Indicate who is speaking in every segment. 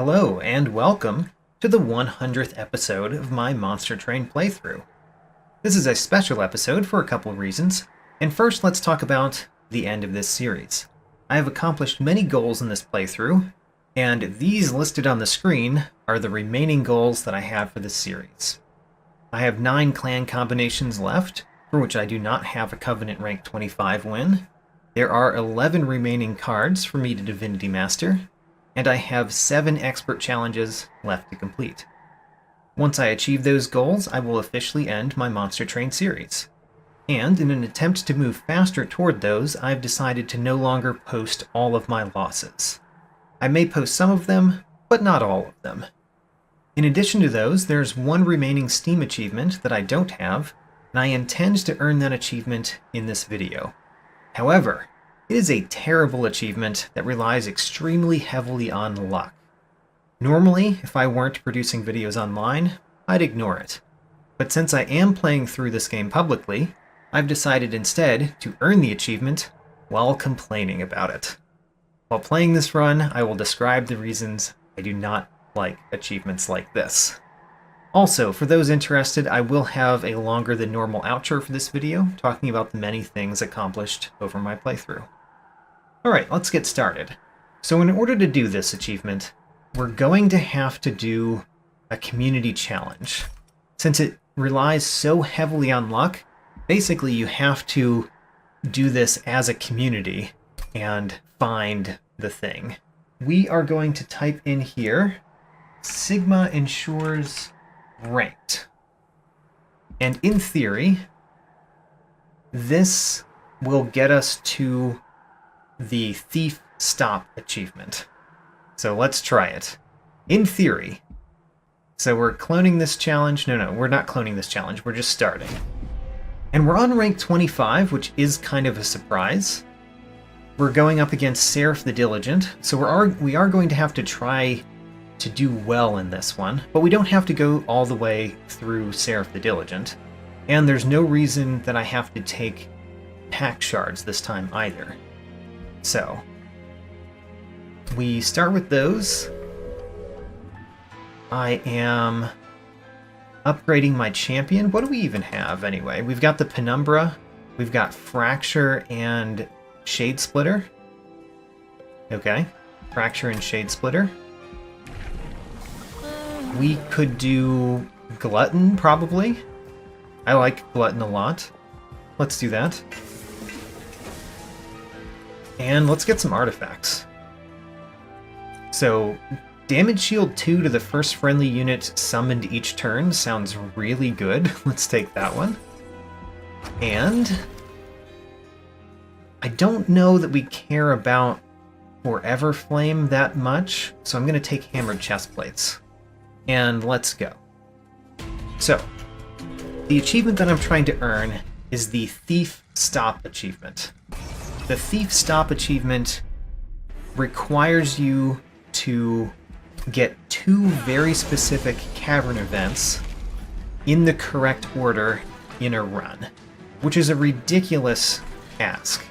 Speaker 1: Hello, and welcome to the 100th episode of my Monster Train playthrough. This is a special episode for a couple of reasons, and first let's talk about the end of this series. I have accomplished many goals in this playthrough, and these listed on the screen are the remaining goals that I have for this series. I have 9 clan combinations left, for which I do not have a Covenant rank 25 win. There are 11 remaining cards for me to Divinity Master, and I have 7 expert challenges left to complete. Once I achieve those goals, I will officially end my Monster Train series. And in an attempt to move faster toward those, I've decided to no longer post all of my losses. I may post some of them, but not all of them. In addition to those, there's one remaining Steam achievement that I don't have, and I intend to earn that achievement in this video. However, it is a terrible achievement that relies extremely heavily on luck. Normally, if I weren't producing videos online, I'd ignore it. But since I am playing through this game publicly, I've decided instead to earn the achievement while complaining about it. While playing this run, I will describe the reasons I do not like achievements like this. Also, for those interested, I will have a longer than normal outro for this video, talking about the many things accomplished over my playthrough. Alright, let's get started. So in order to do this achievement, we're going to have to do a community challenge. Since it relies so heavily on luck, basically you have to do this as a community and find the thing. We are going to type in here, Sigma ensures ranked. And in theory, this will get us to the Thief Stop achievement. So let's try it. In theory. So we're cloning this challenge. No, we're not cloning this challenge. We're just starting. And we're on rank 25, which is kind of a surprise. We're going up against Seraph the Diligent, so we are going to have to try to do well in this one, but we don't have to go all the way through Seraph the Diligent. And there's no reason that I have to take pack shards this time either. So, we start with those. I am upgrading my champion. What do we even have anyway? We've got the Penumbra, we've got Fracture and Shade Splitter. Okay, Fracture and Shade Splitter. We could do Glutton, probably. I like Glutton a lot. Let's do that. And let's get some artifacts. So, damage shield 2 to the first friendly unit summoned each turn sounds really good. Let's take that one. And I don't know that we care about Forever Flame that much, so I'm going to take Hammered Chestplates. And let's go. So, the achievement that I'm trying to earn is the Thief Stop achievement. The Thief Stop achievement requires you to get 2 very specific cavern events in the correct order in a run, which is a ridiculous ask.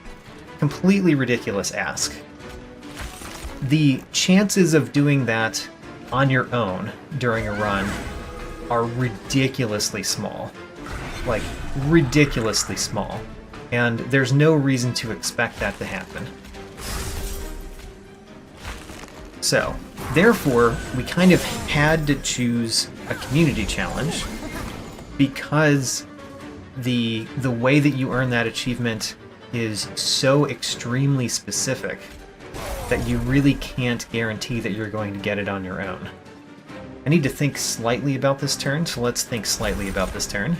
Speaker 1: Completely ridiculous ask. The chances of doing that on your own during a run are ridiculously small. Like, ridiculously small. And there's no reason to expect that to happen. So, therefore, we kind of had to choose a community challenge because the way that you earn that achievement is so extremely specific that you really can't guarantee that you're going to get it on your own. I need to think slightly about this turn, so let's think slightly about this turn.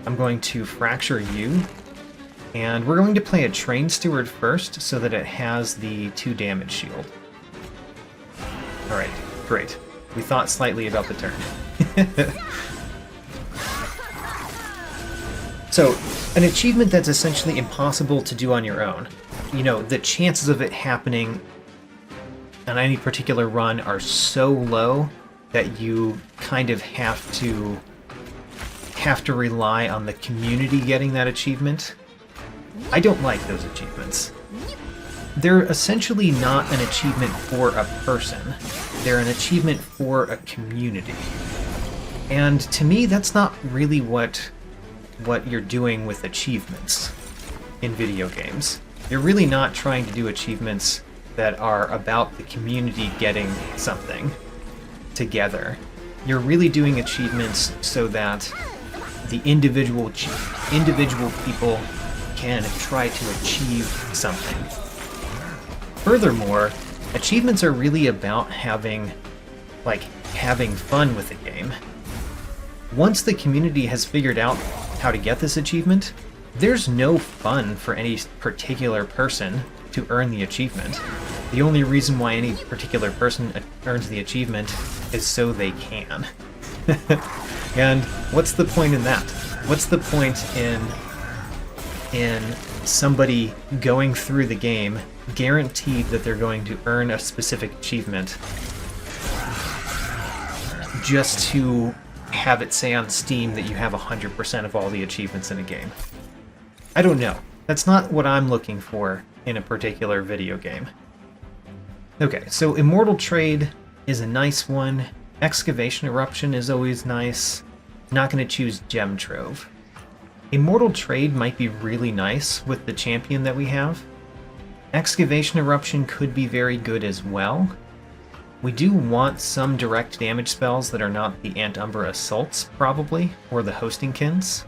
Speaker 1: I'm going to Fracture you, and we're going to play a Train Steward first so that it has the 2 damage shield. Alright, great. We thought slightly about the turn. So, an achievement that's essentially impossible to do on your own. You know, the chances of it happening on any particular run are so low that you kind of have to rely on the community getting that achievement. I don't like those achievements. they're essentially not an achievement for a person. They're an achievement for a community. And to me, that's not really what you're doing with achievements in video games. You're really not trying to do achievements that are about the community getting something together. You're really doing achievements so that the individual people can try to achieve something. Furthermore, achievements are really about having fun with the game. Once the community has figured out how to get this achievement, there's no fun for any particular person to earn the achievement. The only reason why any particular person earns the achievement is so they can. And what's the point in that? What's the point in somebody going through the game guaranteed that they're going to earn a specific achievement just to have it say on Steam that you have 100% of all the achievements in a game? I don't know. That's not what I'm looking for in a particular video game. Okay, so Immortal Trade is a nice one. Excavation Eruption is always nice. Not going to choose Gem Trove. Immortal Trade might be really nice with the champion that we have. Excavation Eruption could be very good as well. We do want some direct damage spells that are not the Umbra Assaults, probably, or the Hostingkins.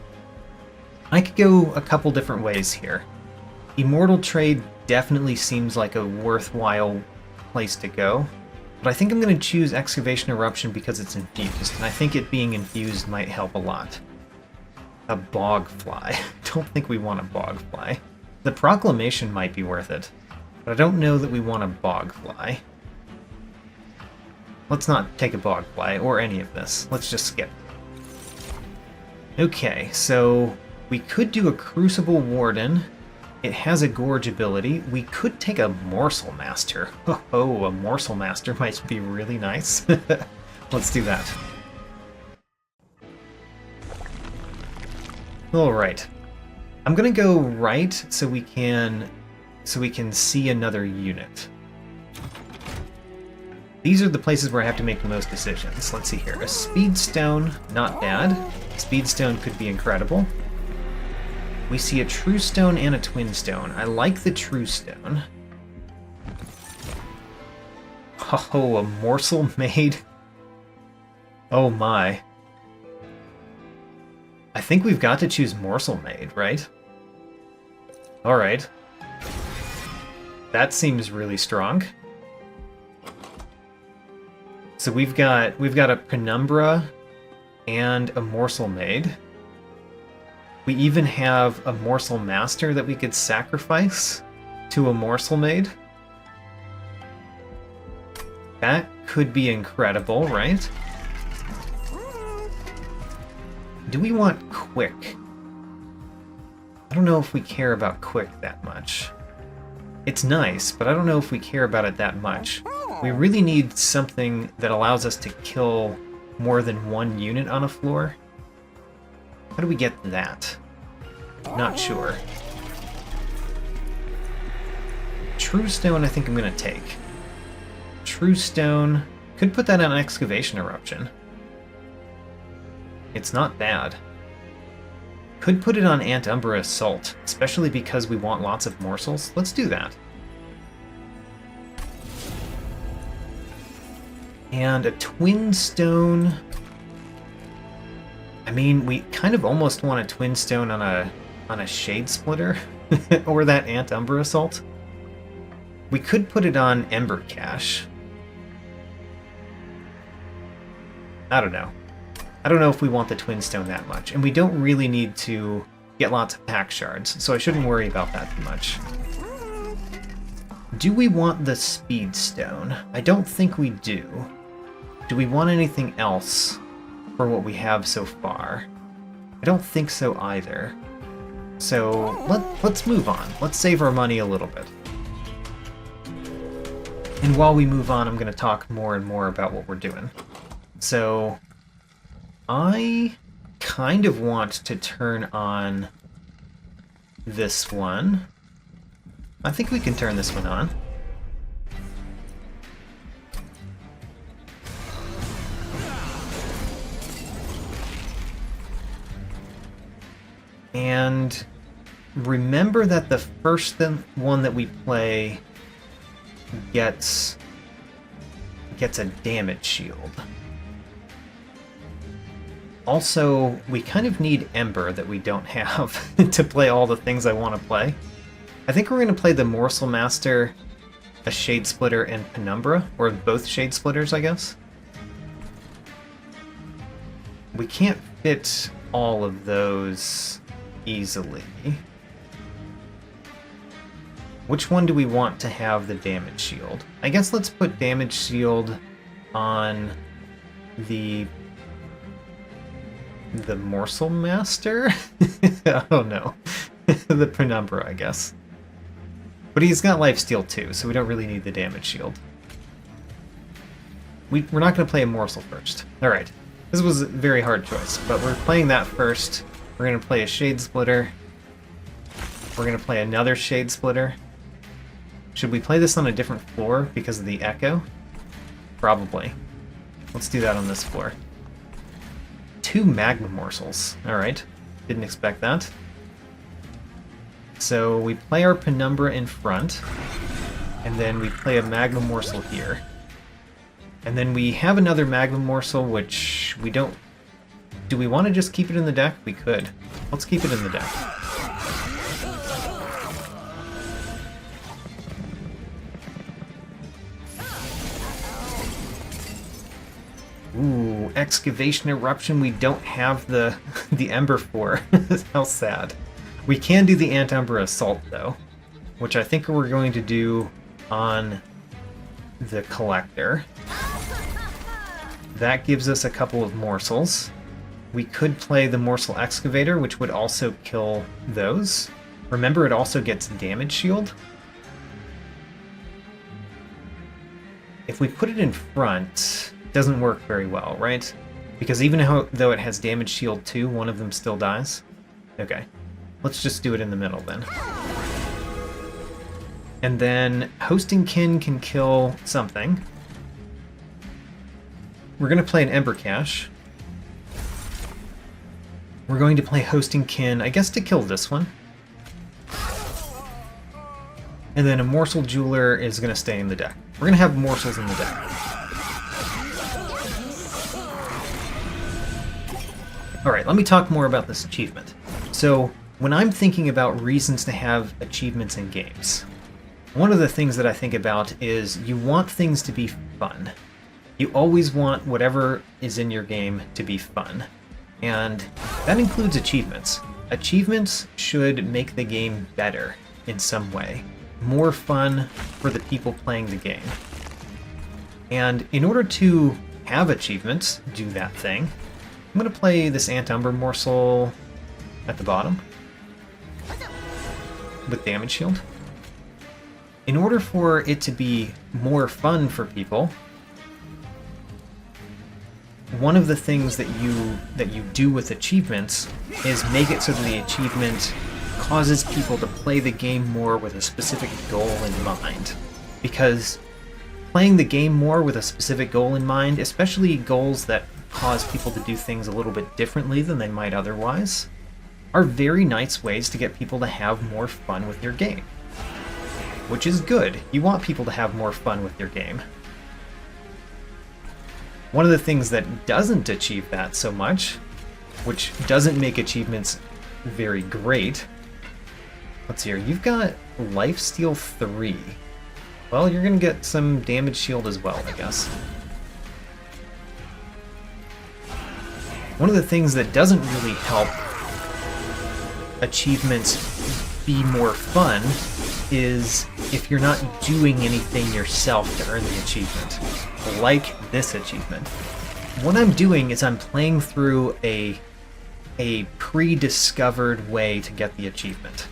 Speaker 1: I could go a couple different ways here. Immortal Trade definitely seems like a worthwhile place to go, but I think I'm going to choose Excavation Eruption because it's infused, and I think it being infused might help a lot. A Bogfly. Don't think we want a Bogfly. The Proclamation might be worth it, but I don't know that we want a Bogfly. Let's not take a Bogfly, or any of this. Let's just skip. Okay, so we could do a Crucible Warden. It has a Gorge ability. We could take a Morsel Master. Oh, a Morsel Master might be really nice. Let's do that. Alright. I'm gonna go right so we can see another unit. These are the places where I have to make the most decisions. Let's see here. A Speedstone, not bad. Speedstone could be incredible. We see a True Stone and a Twin Stone. I like the True Stone. Oh, a Morsel Maid. Oh my. I think we've got to choose Morsel Maid, right? Alright. That seems really strong. So we've got a Penumbra and a Morsel Maid. We even have a Morsel Master that we could sacrifice to a Morsel Maid. That could be incredible, right? Do we want Quick? I don't know if we care about Quick that much. It's nice, but I don't know if we care about it that much. We really need something that allows us to kill more than one unit on a floor. How do we get that? Not sure. True Stone I think I'm going to take. True Stone. Could put that on Excavation Eruption. It's not bad. Could put it on Umbra Assault, especially because we want lots of morsels. Let's do that. And a Twin Stone. I mean, we kind of almost want a Twin Stone on a Shade Splitter, or that Umbra Assault. We could put it on Ember Cache. I don't know. I don't know if we want the Twin Stone that much, and we don't really need to get lots of pack shards, so I shouldn't worry about that too much. Do we want the Speed Stone? I don't think we do. Do we want anything else for what we have so far? I don't think so either. So let's move on. Let's save our money a little bit. And while we move on, I'm going to talk more and more about what we're doing. So I kind of want to turn on this one. I think we can turn this one on. And remember that the first one that we play gets a damage shield. Also, we kind of need Ember that we don't have to play all the things I want to play. I think we're going to play the Morsel Master, a Shade Splitter, and Penumbra, or both Shade Splitters, I guess. We can't fit all of those easily. Which one do we want to have the damage shield? I guess let's put damage shield on the Morsel Master? Oh no. The Penumbra, I guess. But he's got lifesteal too, so we don't really need the damage shield. We're not going to play a Morsel first. Alright. This was a very hard choice, but we're playing that first. We're going to play a Shade Splitter. We're going to play another Shade Splitter. Should we play this on a different floor because of the echo? Probably. Let's do that on this floor. 2 Magma Morsels. Alright. Didn't expect that. So we play our Penumbra in front, and then we play a Magma Morsel here. And then we have another Magma Morsel, which we don't... Do we want to just keep it in the deck? We could. Let's keep it in the deck. Ooh, Excavation Eruption we don't have the Ember for. How sad. We can do the Anti-Umbra Assault, though, which I think we're going to do on the Collector. That gives us a couple of morsels. We could play the Morsel Excavator, which would also kill those. Remember, it also gets damage shield. If we put it in front, it doesn't work very well, right? Because even though it has damage shield too, one of them still dies. Okay. Let's just do it in the middle then. And then Hosting Kin can kill something. We're going to play an Ember Cache. We're going to play Hosting Kin, I guess, to kill this one. And then a Morsel Jeweler is going to stay in the deck. We're going to have morsels in the deck. Alright, let me talk more about this achievement. So, when I'm thinking about reasons to have achievements in games, one of the things that I think about is you want things to be fun. You always want whatever is in your game to be fun. And that includes achievements. Achievements should make the game better in some way. More fun for the people playing the game. And in order to have achievements do that thing, I'm going to play this Anti-Umbra Morsel at the bottom with damage shield. In order for it to be more fun for people, one of the things that you do with achievements is make it so that the achievement causes people to play the game more with a specific goal in mind. Because playing the game more with a specific goal in mind, especially goals that cause people to do things a little bit differently than they might otherwise, are very nice ways to get people to have more fun with your game. Which is good. You want people to have more fun with your game. One of the things that doesn't achieve that so much, which doesn't make achievements very great... Let's see here, you've got Lifesteal 3. Well, you're going to get some damage shield as well, I guess. One of the things that doesn't really help achievements be more fun is if you're not doing anything yourself to earn the achievement. Like this achievement. What I'm doing is I'm playing through a pre-discovered way to get the achievement.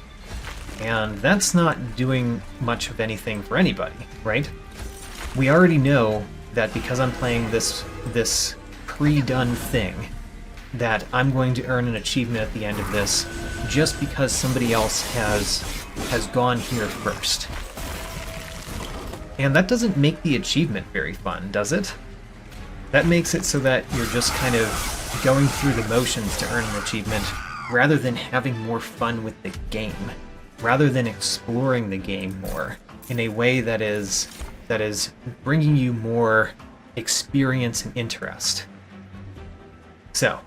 Speaker 1: And that's not doing much of anything for anybody, right? We already know that because I'm playing this pre-done thing, that I'm going to earn an achievement at the end of this just because somebody else has gone here first. And that doesn't make the achievement very fun, does it? That makes it so that you're just kind of going through the motions to earn an achievement rather than having more fun with the game, rather than exploring the game more in a way that is bringing you more experience and interest. So,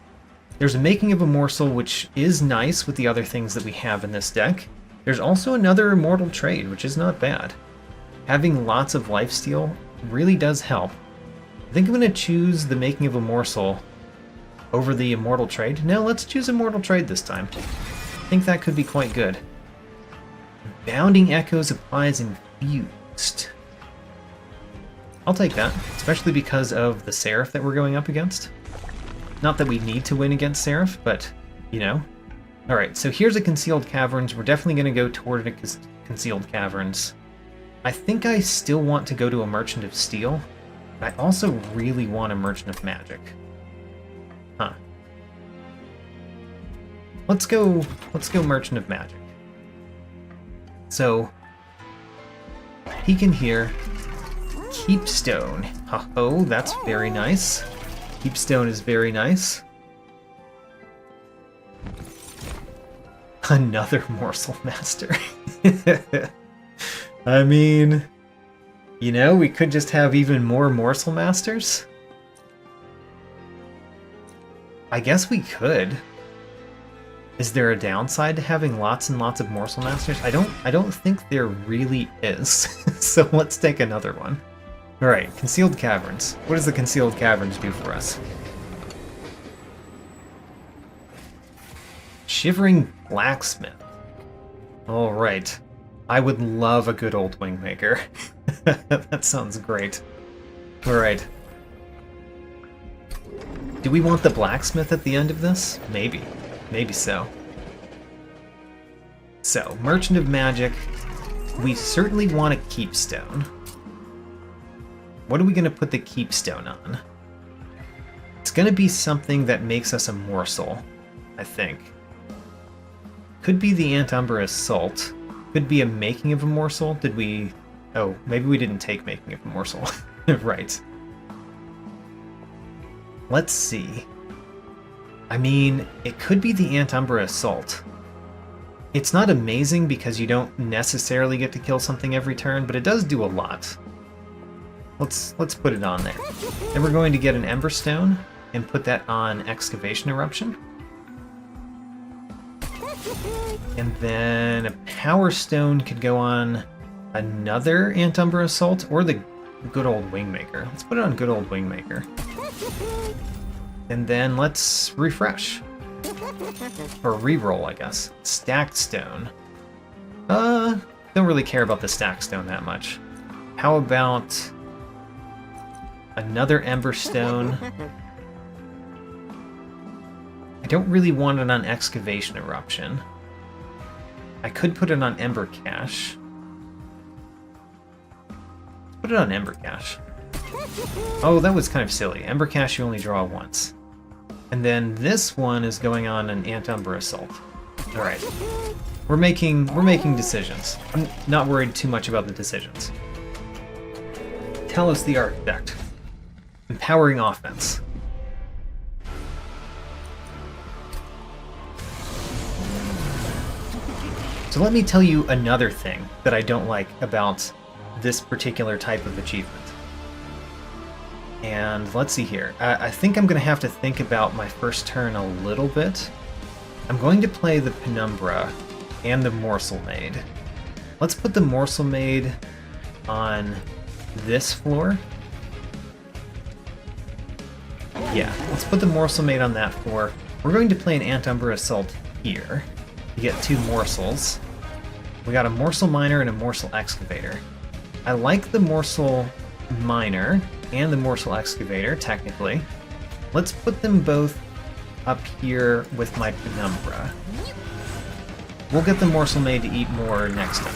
Speaker 1: there's a making of a morsel, which is nice with the other things that we have in this deck. There's also another immortal trade, which is not bad. Having lots of lifesteal really does help. I think I'm going to choose the making of a morsel over the immortal trade. No, let's choose immortal trade this time. I think that could be quite good. Bounding Echoes applies infused. I'll take that, especially because of the Seraph that we're going up against. Not that we need to win against Seraph, but, you know. Alright, so here's a Concealed Caverns. We're definitely going to go toward a Concealed Caverns. I think I still want to go to a Merchant of Steel. I also really want a Merchant of Magic. Huh. Let's go Merchant of Magic. So, peek in here. Keepstone. Oh, that's very nice. Keepstone is very nice. Another Morsel Master. I mean, you know, we could just have even more Morsel Masters. I guess we could. Is there a downside to having lots and lots of Morsel Masters? I don't think there really is. So let's take another one. Alright, Concealed Caverns. What does the Concealed Caverns do for us? Shivering Blacksmith. Alright. I would love a good old Wingmaker. That sounds great. Alright. Do we want the Blacksmith at the end of this? Maybe. Maybe so. So, Merchant of Magic. We certainly want a Keepstone. What are we going to put the Keepstone on? It's going to be something that makes us a morsel, I think. Could be the Umbra Assault. Could be a making of a morsel. Did we... Oh, maybe we didn't take making of a morsel. Right. Let's see. I mean, it could be the Umbra Assault. It's not amazing because you don't necessarily get to kill something every turn, but it does do a lot. Let's put it on there. Then we're going to get an Emberstone and put that on Excavation Eruption. And then a Power Stone could go on another Umbra Assault or the good old Wingmaker. Let's put it on good old Wingmaker. And then let's refresh. Or reroll, I guess. Stacked Stone. Don't really care about the Stacked Stone that much. How about another Emberstone? I don't really want it on Excavation Eruption. I could put it on Ember Cache. Let's put it on Ember Cache. Oh, that was kind of silly. Ember Cache you only draw once. And then this one is going on an Umbra Assault. Alright. We're making decisions. I'm not worried too much about the decisions. Talos the Architect. Empowering Offense. So let me tell you another thing that I don't like about this particular type of achievement. And let's see here. I think I'm going to have to think about my first turn a little bit. I'm going to play the Penumbra and the Morsel Maid. Let's put the Morsel Maid on this floor. Yeah, let's put the Morsel Maid on that floor. We're going to play an Umbra Assault here. You get two morsels. We got a Morsel Miner and a Morsel Excavator. I like the Morsel Miner and the Morsel Excavator, technically. Let's put them both up here with my Penumbra. We'll get the Morsel Maid to eat more next time.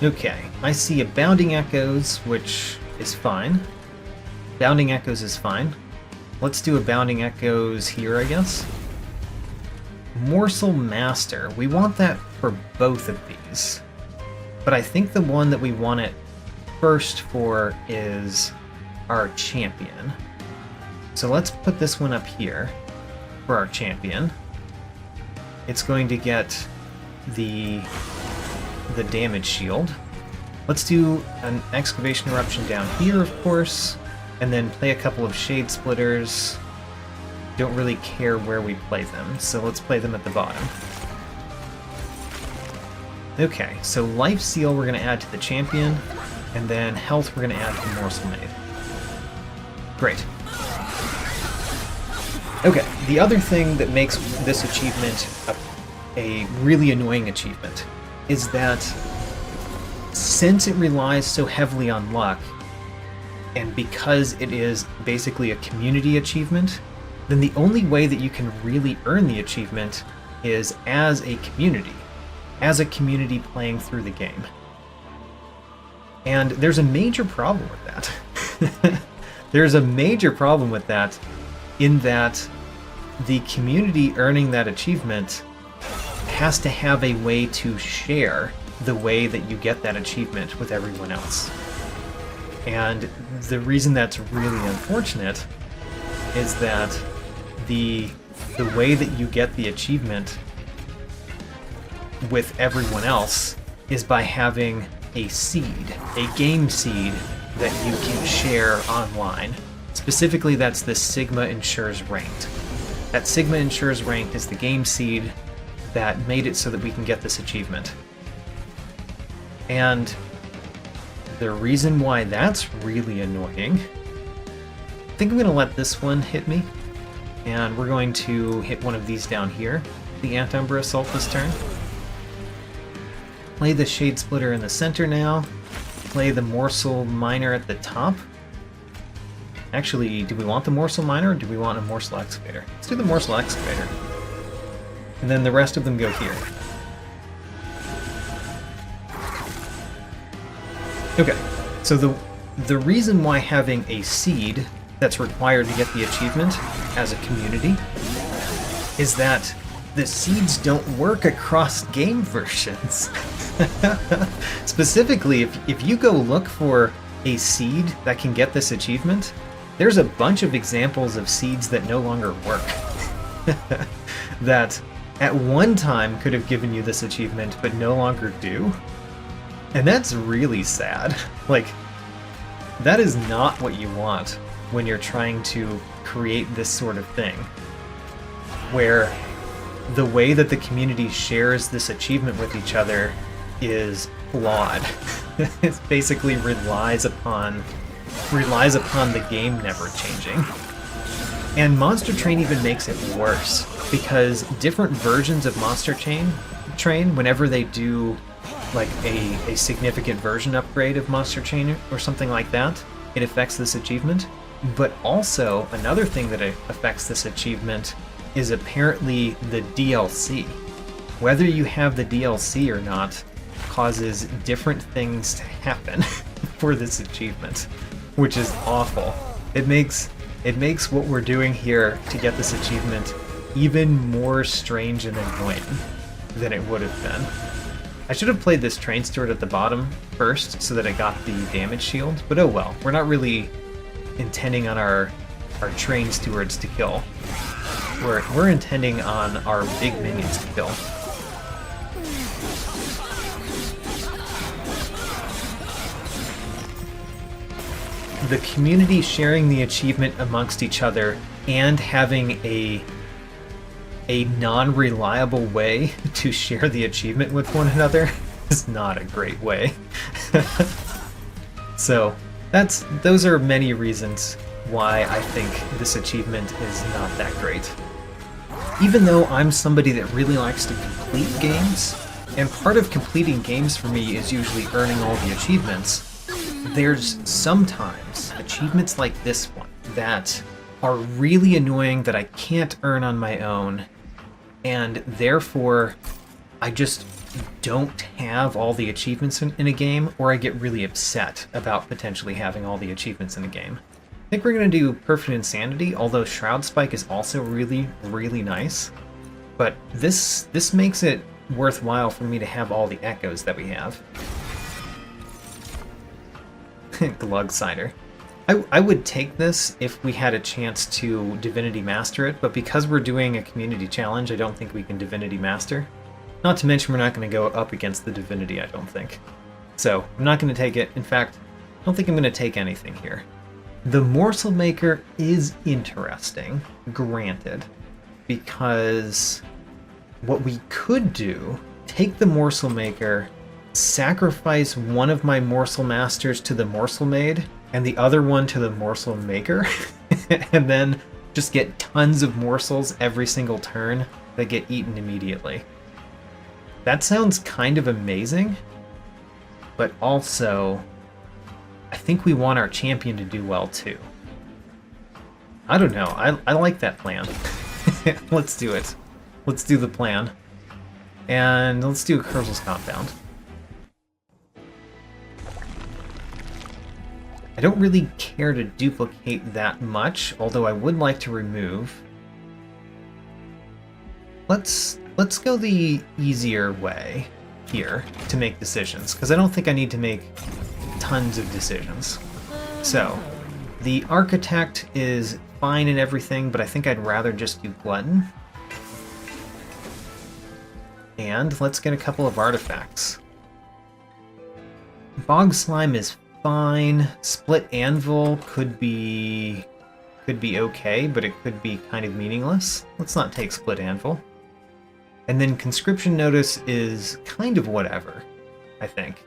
Speaker 1: Okay, I see a Bounding Echoes, which is fine. Bounding Echoes is fine. Let's do a Bounding Echoes here, I guess. Morsel Master. We want that for both of these. But I think the one that we want it first for is our champion. So let's put this one up here for our champion. It's going to get the damage shield. Let's do an Excavation Eruption down here, of course, and then play a couple of Shade Splitters. Don't really care where we play them, so let's play them at the bottom. Okay, so Life Seal we're going to add to the champion, and then Health we're going to add to Morsel Maid. Great. Okay, the other thing that makes this achievement a really annoying achievement is that since it relies so heavily on luck, and because it is basically a community achievement, then the only way that you can really earn the achievement is as a community playing through the game. And there's a major problem with that. There's a major problem with that in that the community earning that achievement has to have a way to share the way that you get that achievement with everyone else. And the reason that's really unfortunate is that the way that you get the achievement with everyone else is by having a seed, a game seed that you can share online. Specifically, that's the Sigma Ensures Ranked. That Sigma Ensures Ranked is the game seed that made it so that we can get this achievement. And the reason why that's really annoying, I think I'm going to let this one hit me, and we're going to hit one of these down here, the Umbra Assault this turn. Play the Shade Splitter in the center now, play the Morsel Miner at the top. Actually, do we want the Morsel Miner or do we want a Morsel Excavator? Let's do the Morsel Excavator. And then the rest of them go here. Okay, so the reason why having a seed that's required to get the achievement as a community is that the seeds don't work across game versions. Specifically, if you go look for a seed that can get this achievement, there's a bunch of examples of seeds that no longer work. That at one time could have given you this achievement, but no longer do. And that's really sad. Like, that is not what you want when you're trying to create this sort of thing, where the way that the community shares this achievement with each other is flawed. It basically relies upon the game never changing. And Monster Train even makes it worse, because different versions of Monster Train, whenever they do like a significant version upgrade of Monster Train or something like that, it affects this achievement. But also, another thing that affects this achievement is apparently the DLC. Whether you have the DLC or not causes different things to happen for this achievement, which is awful. It makes what we're doing here to get this achievement even more strange and annoying than it would have been. I should have played this Train Steward at the bottom first so that I got the damage shield, but oh well. We're not really intending on our Train Stewards to kill. We're intending on our big minions to kill. The community sharing the achievement amongst each other and having a non-reliable way to share the achievement with one another is not a great way. So those are many reasons why I think this achievement is not that great. Even though I'm somebody that really likes to complete games, and part of completing games for me is usually earning all the achievements, there's sometimes achievements like this one that are really annoying that I can't earn on my own, and therefore I just don't have all the achievements in a game, or I get really upset about potentially having all the achievements in a game. I think we're going to do Perfect Insanity, although Shroud Spike is also really, really nice. But this makes it worthwhile for me to have all the echoes that we have. Glug Cider. I would take this if we had a chance to Divinity Master it, but because we're doing a community challenge, I don't think we can Divinity Master. Not to mention we're not going to go up against the Divinity, I don't think. So, I'm not going to take it. In fact, I don't think I'm going to take anything here. The Morsel Maker is interesting, granted, because what we could do, take the Morsel Maker, sacrifice one of my Morsel Masters to the Morsel Maid, and the other one to the Morsel Maker, and then just get tons of morsels every single turn that get eaten immediately. That sounds kind of amazing, but also, I think we want our champion to do well too. I don't know, I like that plan. Let's do it. Let's do the plan. And let's do a Cursel's Compound. I don't really care to duplicate that much, although I would like to remove. Let's go the easier way here to make decisions, because I don't think I need to make tons of decisions. So, the Architect is fine and everything, but I think I'd rather just do Glutton. And let's get a couple of artifacts. Bog Slime is fine. Split Anvil could be okay, but it could be kind of meaningless. Let's not take Split Anvil. And then Conscription Notice is kind of whatever, I think.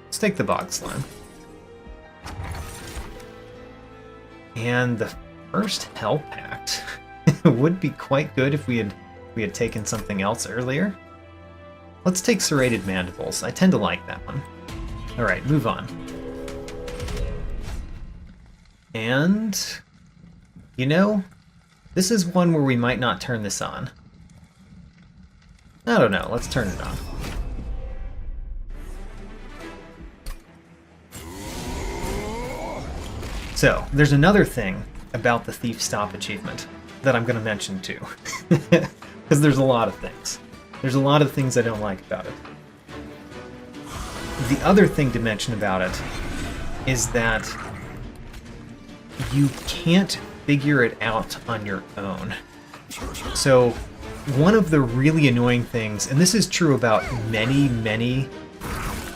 Speaker 1: Let's take the Bog Slime. And the first Hell Pact would be quite good if we had taken something else earlier. Let's take Serrated Mandibles. I tend to like that one. Alright, move on. And, you know, this is one where we might not turn this on. I don't know, let's turn it on. So, there's another thing about the Thief Stop achievement that I'm going to mention too. Because there's a lot of things. There's a lot of things I don't like about it. The other thing to mention about it is that you can't figure it out on your own. So, one of the really annoying things, and this is true about many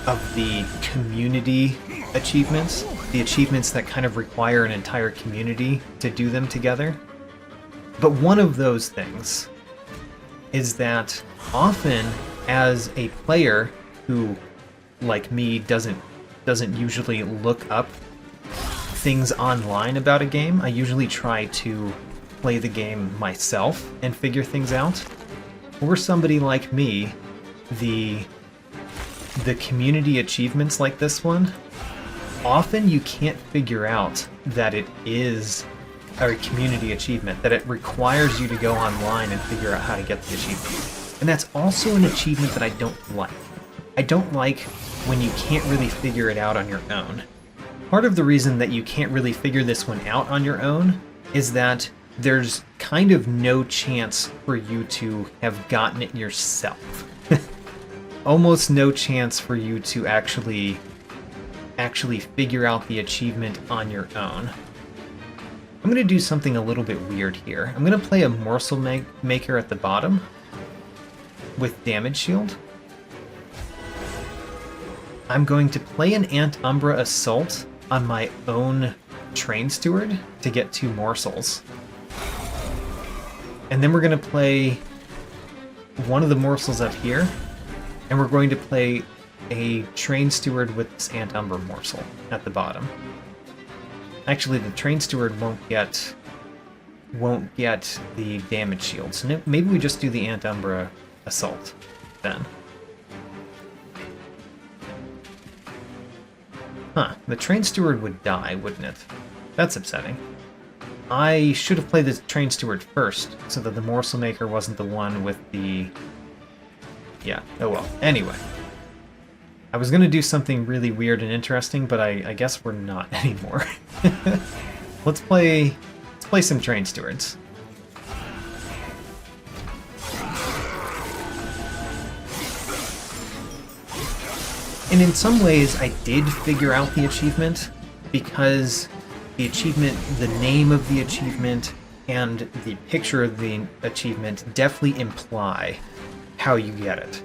Speaker 1: of the community achievements, the achievements that kind of require an entire community to do them together, but one of those things is that often as a player who, like me, doesn't usually look up things online about a game, I usually try to play the game myself and figure things out. Or somebody like me, the community achievements like this one, often you can't figure out that it is a community achievement, that it requires you to go online and figure out how to get the achievement. And that's also an achievement that I don't like. I don't like when you can't really figure it out on your own. Part of the reason that you can't really figure this one out on your own is that there's kind of no chance for you to have gotten it yourself. Almost no chance for you to actually figure out the achievement on your own. I'm going to do something a little bit weird here. I'm going to play a Morsel Maker at the bottom with Damage Shield. I'm going to play an Umbra Assault on my own Train Steward to get 2 morsels. And then we're going to play one of the morsels up here, and we're going to play a Train Steward with this Umbra morsel at the bottom. Actually, the Train Steward won't get the damage shield, so maybe we just do the Umbra Assault then. Huh, the Train Steward would die, wouldn't it? That's upsetting. I should have played the Train Steward first, so that the Morsel Maker wasn't the one with the Yeah, oh well. Anyway. I was going to do something really weird and interesting, but I guess we're not anymore. Let's play some Train Stewards. And in some ways, I did figure out the achievement, because the achievement, the name of the achievement, and the picture of the achievement definitely imply how you get it.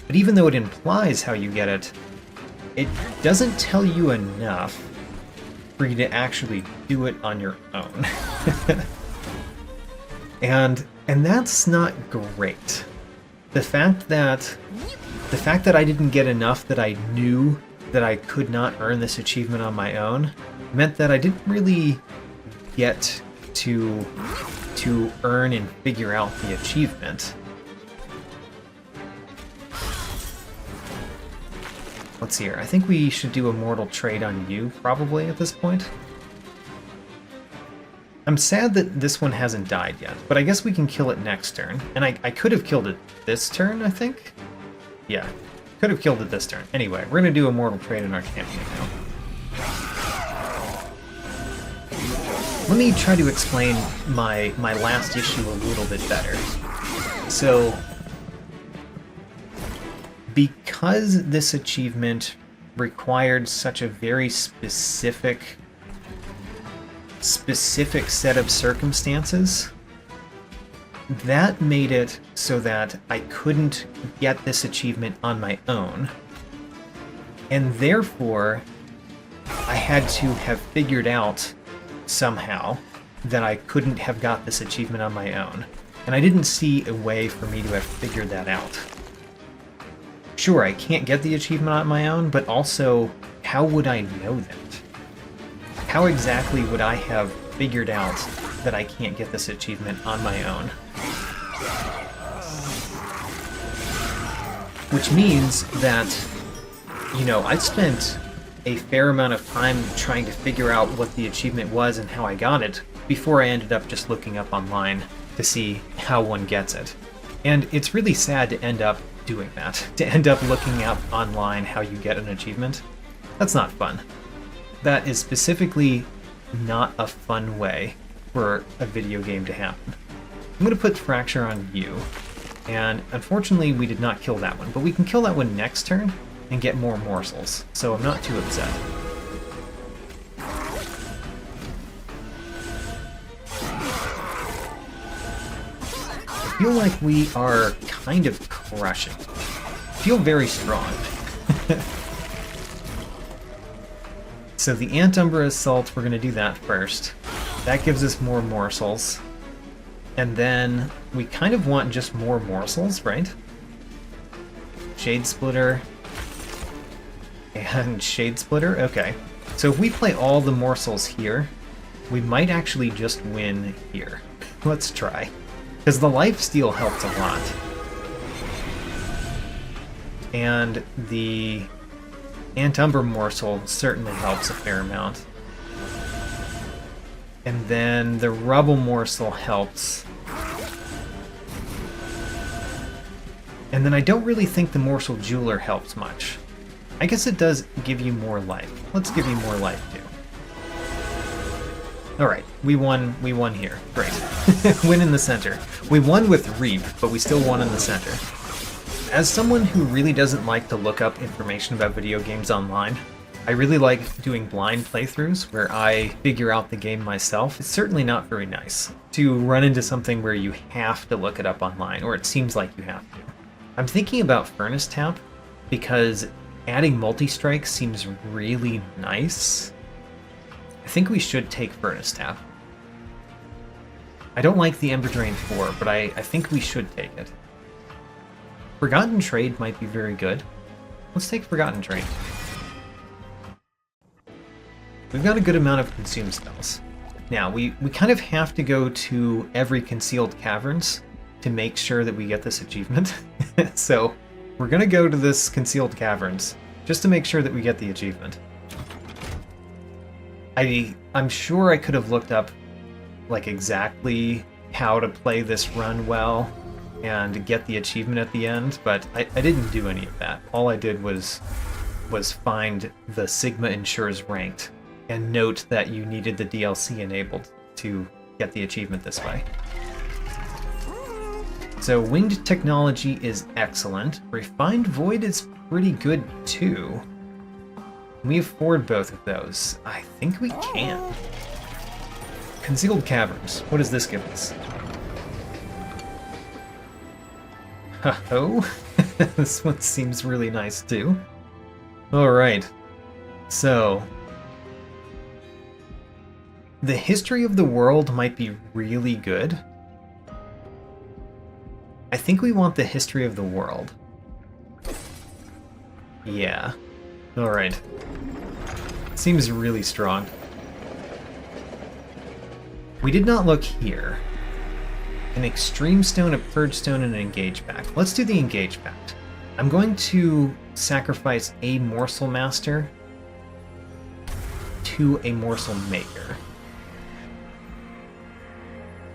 Speaker 1: But even though it implies how you get it, it doesn't tell you enough for you to actually do it on your own. and that's not great. The fact that I didn't get enough that I knew that I could not earn this achievement on my own meant that I didn't really get to earn and figure out the achievement. Let's see here. I think we should do a mortal trade on you, probably, at this point. I'm sad that this one hasn't died yet, but I guess we can kill it next turn. And I could have killed it this turn, I think? Yeah, could have killed it this turn. Anyway, we're going to do a mortal trade on our champion now. Let me try to explain my last issue a little bit better. So, because this achievement required such a very specific set of circumstances, that made it so that I couldn't get this achievement on my own. And therefore, I had to have figured out somehow that I couldn't have got this achievement on my own. And I didn't see a way for me to have figured that out. Sure, I can't get the achievement on my own, but also, how would I know that? How exactly would I have figured out that I can't get this achievement on my own? Which means that, you know, I spent a fair amount of time trying to figure out what the achievement was and how I got it before I ended up just looking up online to see how one gets it. And it's really sad to end up doing that, to end up looking up online how you get an achievement. That's not fun. That is specifically not a fun way for a video game to happen. I'm going to put Fracture on you, and unfortunately we did not kill that one, but we can kill that one next turn and get more morsels, so I'm not too upset. I feel like we are kind of crushing. I feel very strong. So the Umbra Assault, we're going to do that first. That gives us more morsels. And then we kind of want just more morsels, right? Shade Splitter. And Shade Splitter? Okay. So if we play all the morsels here, we might actually just win here. Let's try. Because the lifesteal helps a lot. And the Umbra morsel certainly helps a fair amount. And then the rubble morsel helps. And then I don't really think the morsel jeweler helps much. I guess it does give you more life. Let's give you more life too. Alright, we won here. Great. Win in the center. We won with Reap, but we still won in the center. As someone who really doesn't like to look up information about video games online, I really like doing blind playthroughs where I figure out the game myself. It's certainly not very nice to run into something where you have to look it up online, or it seems like you have to. I'm thinking about Furnace Tap because adding multi-strike seems really nice. I think we should take Furnace Tap. I don't like the Ember Drain 4, but I think we should take it. Forgotten Trade might be very good. Let's take Forgotten Trade. We've got a good amount of consume spells. Now, we kind of have to go to every concealed caverns to make sure that we get this achievement. So, we're gonna go to this concealed caverns just to make sure that we get the achievement. I'm sure I could have looked up like exactly how to play this run well, and get the achievement at the end, but I didn't do any of that. All I did was find the Sigma Ensures Ranked and note that you needed the DLC enabled to get the achievement this way. So Winged Technology is excellent. Refined Void is pretty good too. Can we afford both of those? I think we can. Concealed Caverns. What does this give us? Oh, this one seems really nice too. Alright, so the history of the world might be really good. I think we want the history of the world. Yeah. Alright. Seems really strong. We did not look here. An Extreme Stone, a Purge Stone, and an Engage Pact. Let's do the Engage Pact. I'm going to sacrifice a Morsel Master to a Morsel Maker,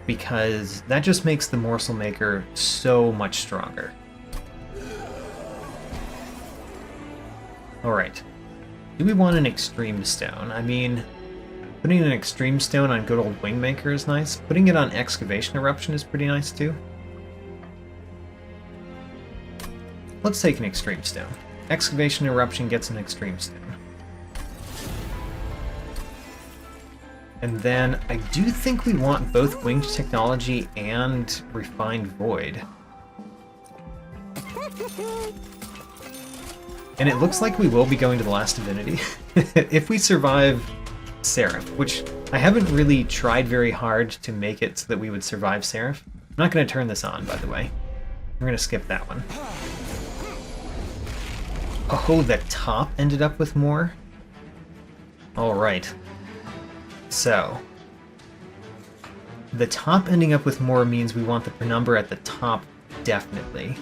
Speaker 1: because that just makes the Morsel Maker so much stronger. Alright. Do we want an Extreme Stone? I mean, putting an Extreme Stone on good old Wingmaker is nice. Putting it on Excavation Eruption is pretty nice too. Let's take an Extreme Stone. Excavation Eruption gets an Extreme Stone. And then I do think we want both Winged Technology and Refined Void. And it looks like we will be going to the last divinity. If we survive Seraph, which I haven't really tried very hard to make it so that we would survive Seraph. I'm not going to turn this on, by the way. We're going to skip that one. Oh, the top ended up with more? Alright. So, the top ending up with more means we want the penumbra at the top, definitely.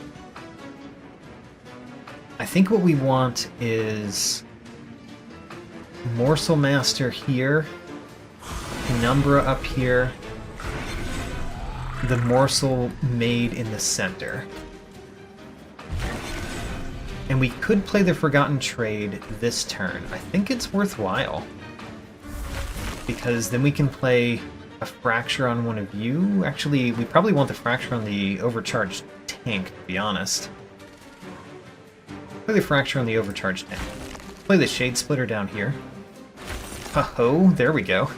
Speaker 1: I think what we want is Morsel Master here, Penumbra up here, the Morsel Maid in the center. And we could play the Forgotten Trade this turn. I think it's worthwhile, because then we can play a Fracture on one of you. Actually, we probably want the Fracture on the Overcharged Tank, to be honest. Play the Fracture on the Overcharged Tank. Play the Shade Splitter down here. Oh, there we go.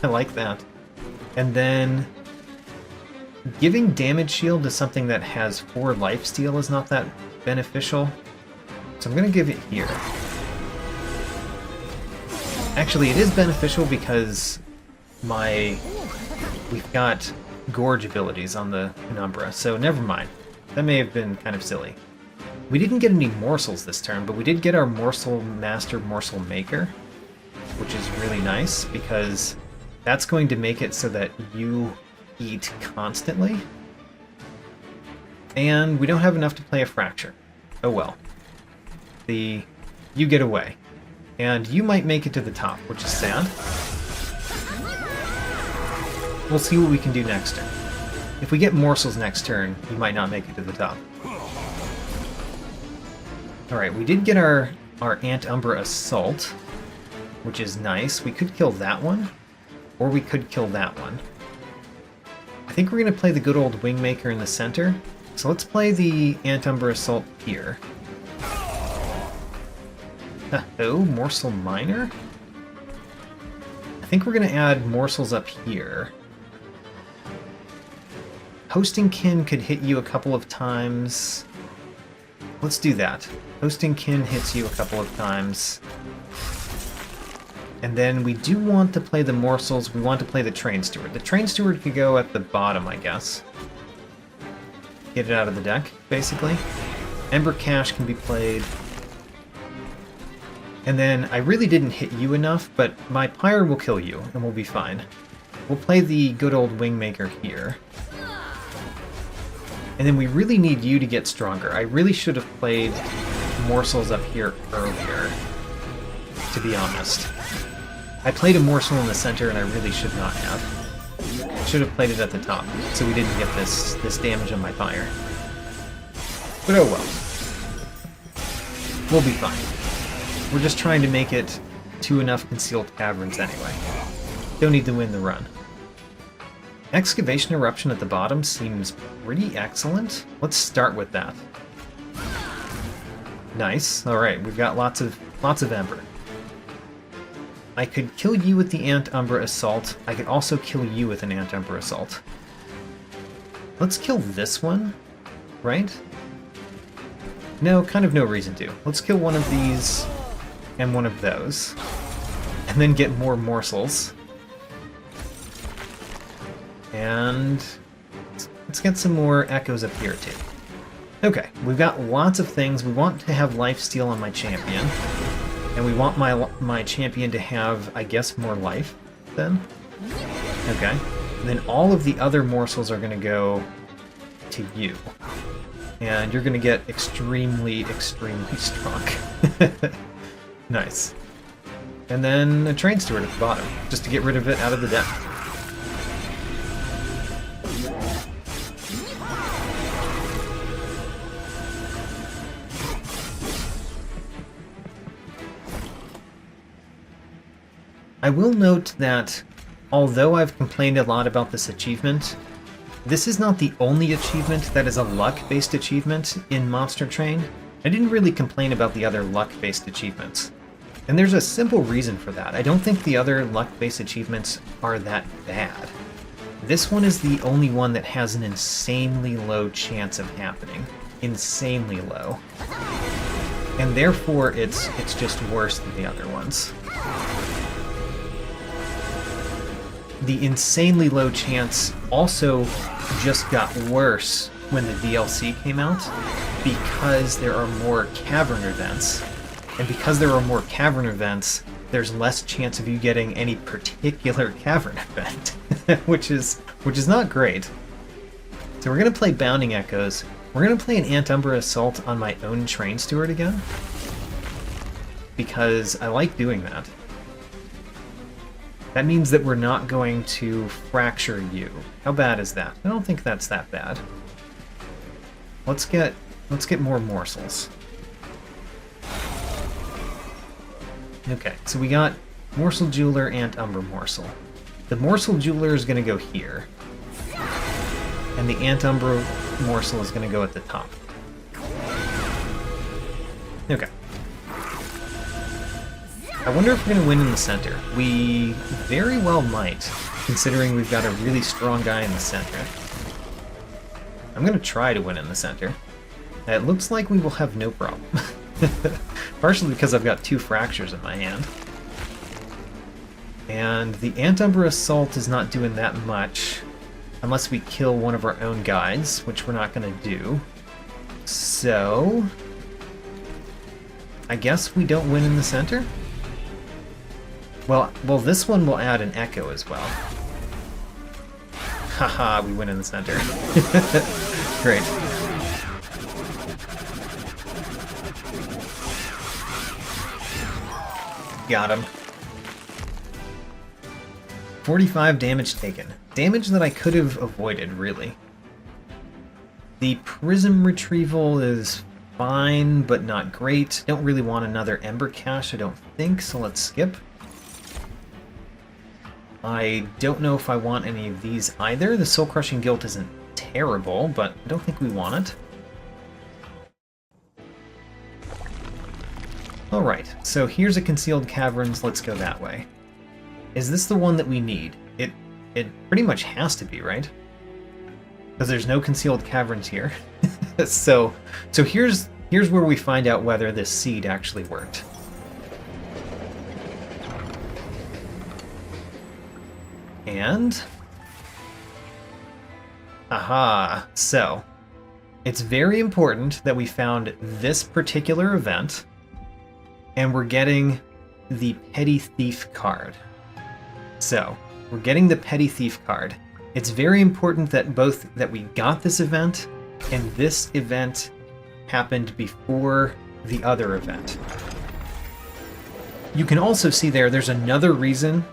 Speaker 1: I like that. And then giving Damage Shield to something that has 4 lifesteal is not that beneficial. So I'm going to give it here. Actually, it is beneficial because we've got Gorge abilities on the Penumbra, so never mind. That may have been kind of silly. We didn't get any morsels this turn, but we did get our Morsel Master, Morsel Maker, which is really nice, because that's going to make it so that you eat constantly. And we don't have enough to play a Fracture. Oh well. You get away. And you might make it to the top, which is sad. We'll see what we can do next turn. If we get morsels next turn, we might not make it to the top. Alright, we did get our Ant Umbra Assault, which is nice. We could kill that one, or we could kill that one. I think we're going to play the good old Wingmaker in the center, so let's play the Ant Umbra Assault here. Oh, Morsel Miner? I think we're going to add morsels up here. Hosting Kin could hit you a couple of times. Let's do that. Hosting Kin hits you a couple of times. And then we do want to play the morsels. We want to play the Train Steward. The Train Steward could go at the bottom, I guess. Get it out of the deck, basically. Ember Cache can be played. And then I really didn't hit you enough, but my Pyre will kill you, and we'll be fine. We'll play the good old Wingmaker here. And then we really need you to get stronger. I really should have played morsels up here earlier, to be honest. I played a morsel in the center, and I really should not have. Should have played it at the top, so we didn't get this damage on my fire. But oh well. We'll be fine. We're just trying to make it to enough concealed caverns anyway. Don't need to win the run. Excavation eruption at the bottom seems pretty excellent. Let's start with that. Nice. Alright, we've got lots of Ember. I could kill you with the Umbra Assault. I could also kill you with an Umbra Assault. Let's kill this one, right? No, kind of no reason to. Let's kill one of these and one of those. And then get more morsels. And let's get some more echoes up here too. Okay, we've got lots of things. We want to have lifesteal on my champion. And we want my champion to have, I guess, more life then. Okay. And then all of the other morsels are going to go to you. And you're going to get extremely, extremely strong. Nice. And then a train steward at the bottom, just to get rid of it out of the deck. I will note that, although I've complained a lot about this achievement, this is not the only achievement that is a luck-based achievement in Monster Train. I didn't really complain about the other luck-based achievements. And there's a simple reason for that. I don't think the other luck-based achievements are that bad. This one is the only one that has an insanely low chance of happening. Insanely low. And therefore, it's just worse than the other ones. The insanely low chance also just got worse when the DLC came out, because there are more cavern events. And because there are more cavern events, there's less chance of you getting any particular cavern event, which is not great. So we're going to play Bounding Echoes. We're going to play an Umbra Assault on my own Train Steward again, because I like doing that. That means that we're not going to fracture you. How bad is that? I don't think that's that bad. Let's get more morsels. Okay, so we got Morsel Jeweler and Umbra Morsel. The Morsel Jeweler is going to go here. And the Umbra Morsel is going to go at the top. Okay. I wonder if we're going to win in the center. We very well might, considering we've got a really strong guy in the center. I'm going to try to win in the center. It looks like we will have no problem. Partially because I've got 2 fractures in my hand. And the Umbra Assault is not doing that much, unless we kill one of our own guys, which we're not going to do. So I guess we don't win in the center? Well, this one will add an echo as well. Haha, we win in the center. Great. Got him. 45 damage taken. Damage that I could have avoided, really. The Prism Retrieval is fine, but not great. Don't really want another Ember Cache, I don't think, so let's skip. I don't know if I want any of these either. The Soul Crushing Guilt isn't terrible, but I don't think we want it. Alright, so here's a Concealed Caverns, let's go that way. Is this the one that we need? It pretty much has to be, right? Because there's no Concealed Caverns here. so here's where we find out whether this seed actually worked. And aha, so it's very important that we found this particular event, and we're getting the Petty Thief card. So we're getting the Petty Thief card. It's very important that that we got this event, and this event happened before the other event. You can also see there's another reason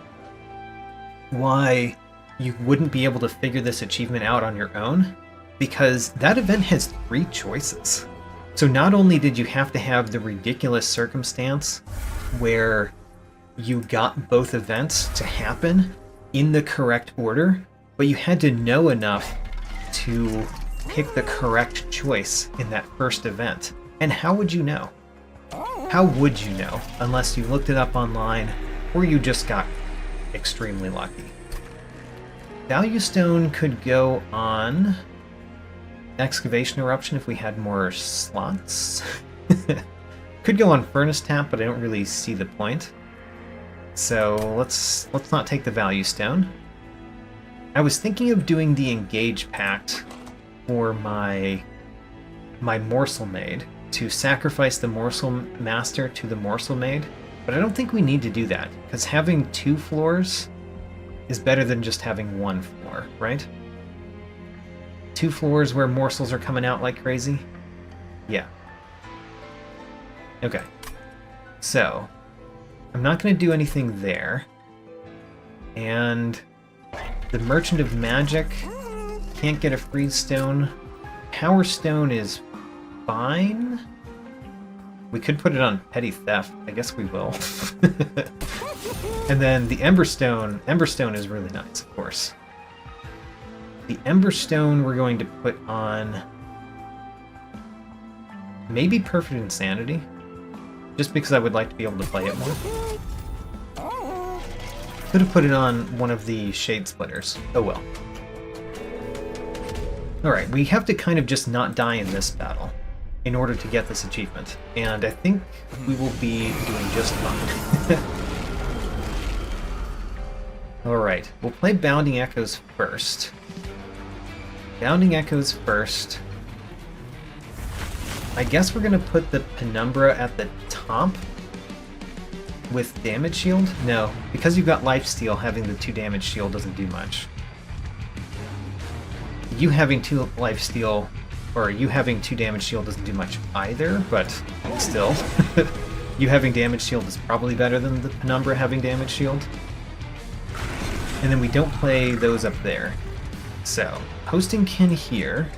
Speaker 1: why you wouldn't be able to figure this achievement out on your own, because that event has 3 choices. So not only did you have to have the ridiculous circumstance where you got both events to happen in the correct order, but you had to know enough to pick the correct choice in that first event. And how would you know? How would you know unless you looked it up online or you just got extremely lucky? Value Stone could go on Excavation Eruption if we had more slots. Could go on Furnace Tap, but I don't really see the point. So let's not take the Value Stone. I was thinking of doing the Engage Pact for my Morsel Maid, to sacrifice the Morsel Master to the Morsel Maid, but I don't think we need to do that, because having 2 floors is better than just having 1 floor, right? 2 floors where morsels are coming out like crazy? Yeah. Okay. So, I'm not going to do anything there. And the Merchant of Magic can't get a Freeze Stone. Power Stone is fine. We could put it on Petty Theft. I guess we will. And then the Emberstone. Emberstone is really nice, of course. The Emberstone we're going to put on maybe Perfect Insanity, just because I would like to be able to play it more. Could have put it on one of the Shade Splitters. Oh well. Alright, we have to kind of just not die in this battle in order to get this achievement, and I think we will be doing just fine. Alright, we'll play Bounding Echoes first. Bounding Echoes first. I guess we're gonna put the Penumbra at the top with damage shield? No, because you've got lifesteal, having the 2 damage shield doesn't do much. You having 2 lifesteal, or you having 2 damage shield doesn't do much either, but still. You having damage shield is probably better than the Penumbra having damage shield. And then we don't play those up there. So, Hosting Kin here.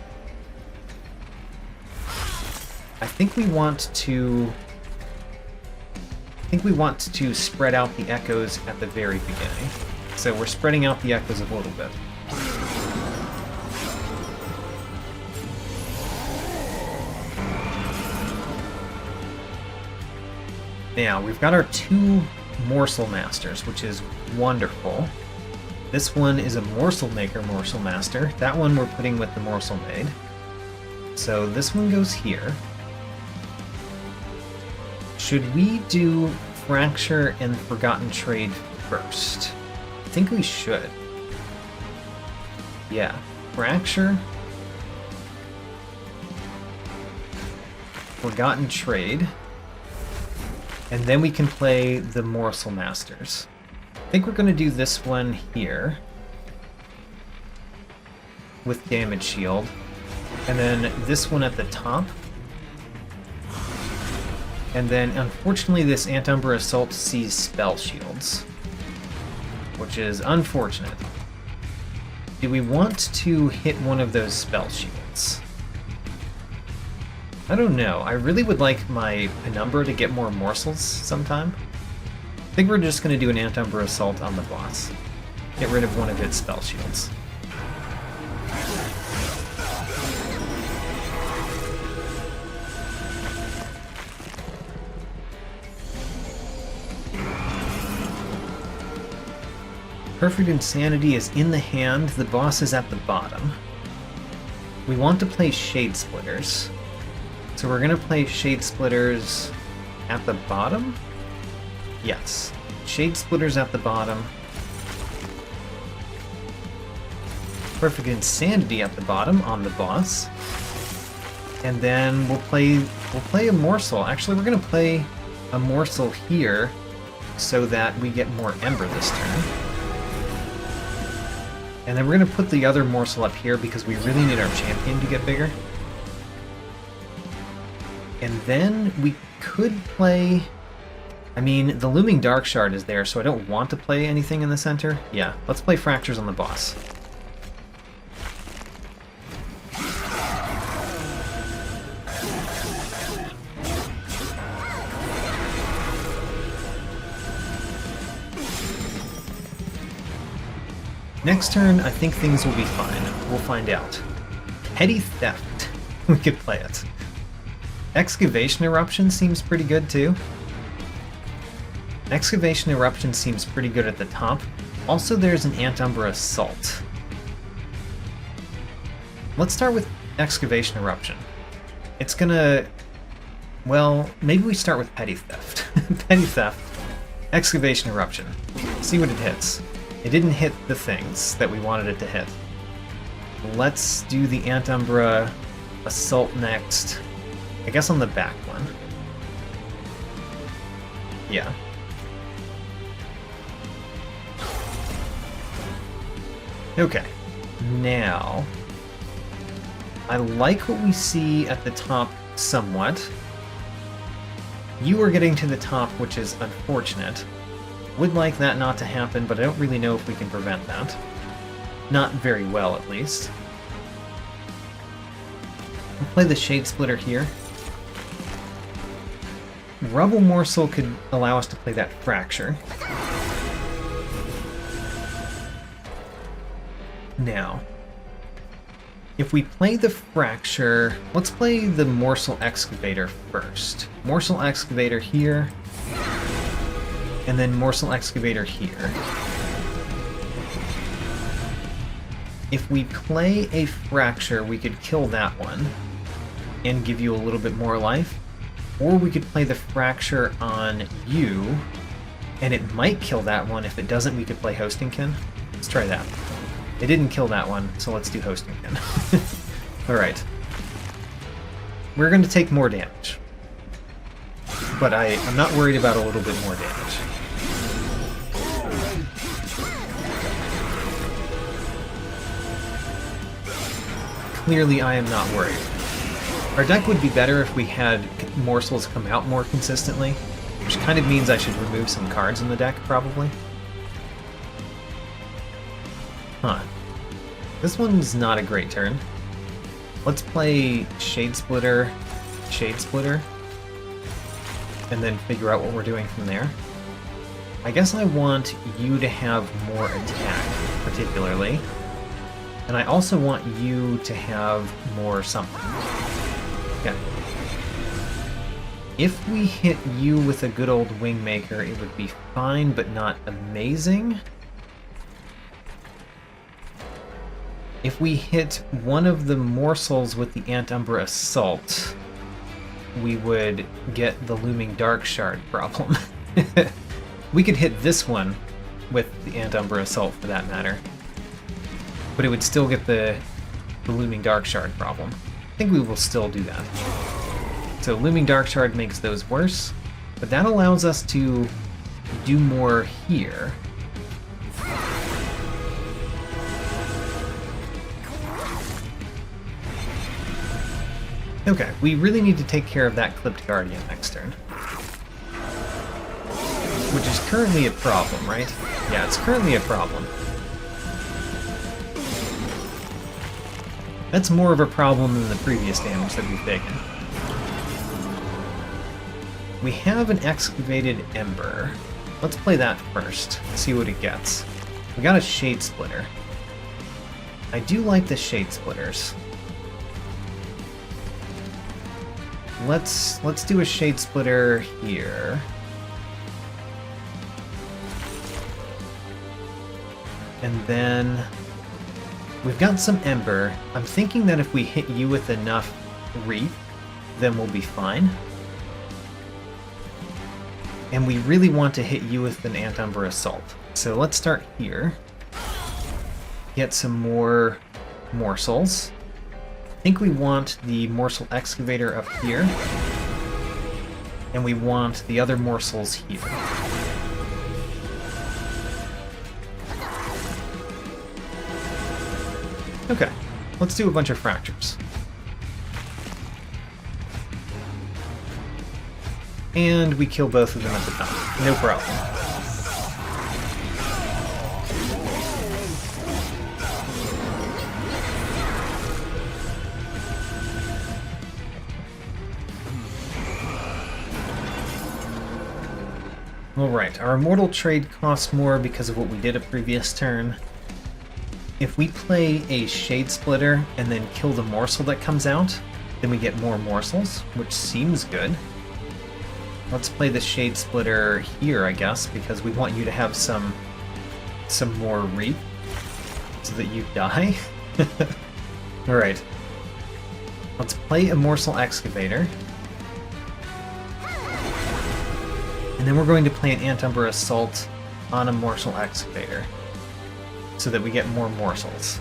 Speaker 1: I think we want to spread out the echoes at the very beginning. So we're spreading out the echoes a little bit. Now, we've got our 2 Morsel Masters, which is wonderful. This one is a Morsel Maker Morsel Master. That one we're putting with the Morsel Maid. So this one goes here. Should we do Fracture and Forgotten Trade first? I think we should. Yeah. Fracture. Forgotten Trade. And then we can play the Morsel Masters. I think we're going to do this one here with damage shield, and then this one at the top. And then, unfortunately, this Antumbra Assault sees spell shields, which is unfortunate. Do we want to hit one of those spell shields? I don't know. I really would like my Penumbra to get more morsels sometime. I think we're just going to do an Antumbra Assault on the boss. Get rid of one of its spell shields. Perfect Insanity is in the hand, the boss is at the bottom. We want to play Shade Splitters. So we're going to play Shade Splitters at the bottom? Yes. Shade Splitters at the bottom. Perfect Insanity at the bottom on the boss. And then we'll play a Morsel. Actually, we're going to play a Morsel here so that we get more Ember this turn. And then we're going to put the other Morsel up here because we really need our champion to get bigger. And then we could play I mean, the Looming Dark Shard is there, so I don't want to play anything in the center. Yeah, let's play Fractures on the boss. Next turn, I think things will be fine. We'll find out. Petty Theft. We could play it. Excavation Eruption seems pretty good, too. Excavation Eruption seems pretty good at the top. Also, there's an Umbra Assault. Let's start with Excavation Eruption. It's gonna... Well, maybe we start with Petty Theft. Petty Theft. Excavation Eruption. See what it hits. It didn't hit the things that we wanted it to hit. Let's do the Umbra Assault next. I guess on the back one. Yeah. Okay. Now, I like what we see at the top somewhat. You are getting to the top, which is unfortunate. Would like that not to happen, but I don't really know if we can prevent that. Not very well, at least. We'll play the Shade Splitter here. Rubble Morsel could allow us to play that Fracture. Now, if we play the Fracture, let's play the Morsel Excavator first. Morsel Excavator here, and then Morsel Excavator here. If we play a Fracture, we could kill that one and give you a little bit more life. Or we could play the Fracture on you, and it might kill that one. If it doesn't, we could play Hostingkin. Let's try that. It didn't kill that one, so let's do Hostingkin. Alright. We're going to take more damage. But I'm not worried about a little bit more damage. Clearly, I am not worried. Our deck would be better if we had morsels come out more consistently, which kind of means I should remove some cards in the deck, probably. Huh. This one's not a great turn. Let's play Shade Splitter, and then figure out what we're doing from there. I guess I want you to have more attack, particularly. And I also want you to have more something. Okay. If we hit you with a good old Wingmaker, it would be fine, but not amazing. If we hit one of the morsels with the Umbra Assault, we would get the Looming Dark Shard problem. We could hit this one with the Umbra Assault, for that matter. But it would still get the Looming Dark Shard problem. I think we will still do that. So Looming Dark Shard makes those worse, but that allows us to do more here. Okay, we really need to take care of that Clipped Guardian next turn. Which is currently a problem, right? Yeah, it's currently a problem. That's more of a problem than the previous damage that we've taken. We have an Excavated Ember. Let's play that first, see what it gets. We got a Shade Splitter. I do like the Shade Splitters. Let's do a Shade Splitter here. And then we've got some Ember. I'm thinking that if we hit you with enough Wreath, then we'll be fine. And we really want to hit you with an Umbra Assault. So let's start here. Get some more morsels. I think we want the Morsel Excavator up here. And we want the other morsels here. Okay, let's do a bunch of Fractures. And we kill both of them at the top. No problem. Alright, our immortal trade costs more because of what we did a previous turn. If we play a Shade Splitter and then kill the morsel that comes out, then we get more morsels, which seems good. Let's play the Shade Splitter here, I guess, because we want you to have some more reap, so that you die. Alright. Let's play a Morsel Excavator. And then we're going to play an Umbra Assault on a Morsel Excavator, so that we get more morsels.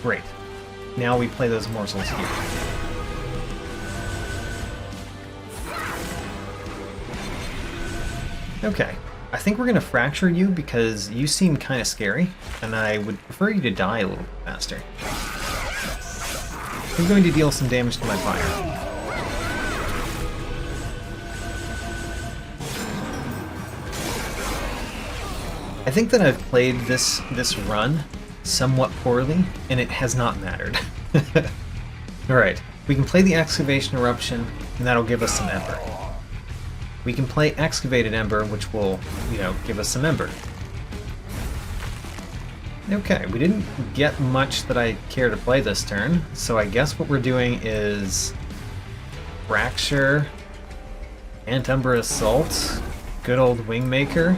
Speaker 1: Great. Now we play those morsels here. Okay. I think we're going to fracture you because you seem kind of scary, and I would prefer you to die a little bit faster. I'm going to deal some damage to my fire. I think that I've played this run somewhat poorly, and it has not mattered. Alright, we can play the Excavation Eruption, and that'll give us some Ember. We can play Excavated Ember, which will, give us some Ember. Okay, we didn't get much that I care to play this turn, so I guess what we're doing is Fracture, Umbra Assault, good old Wingmaker,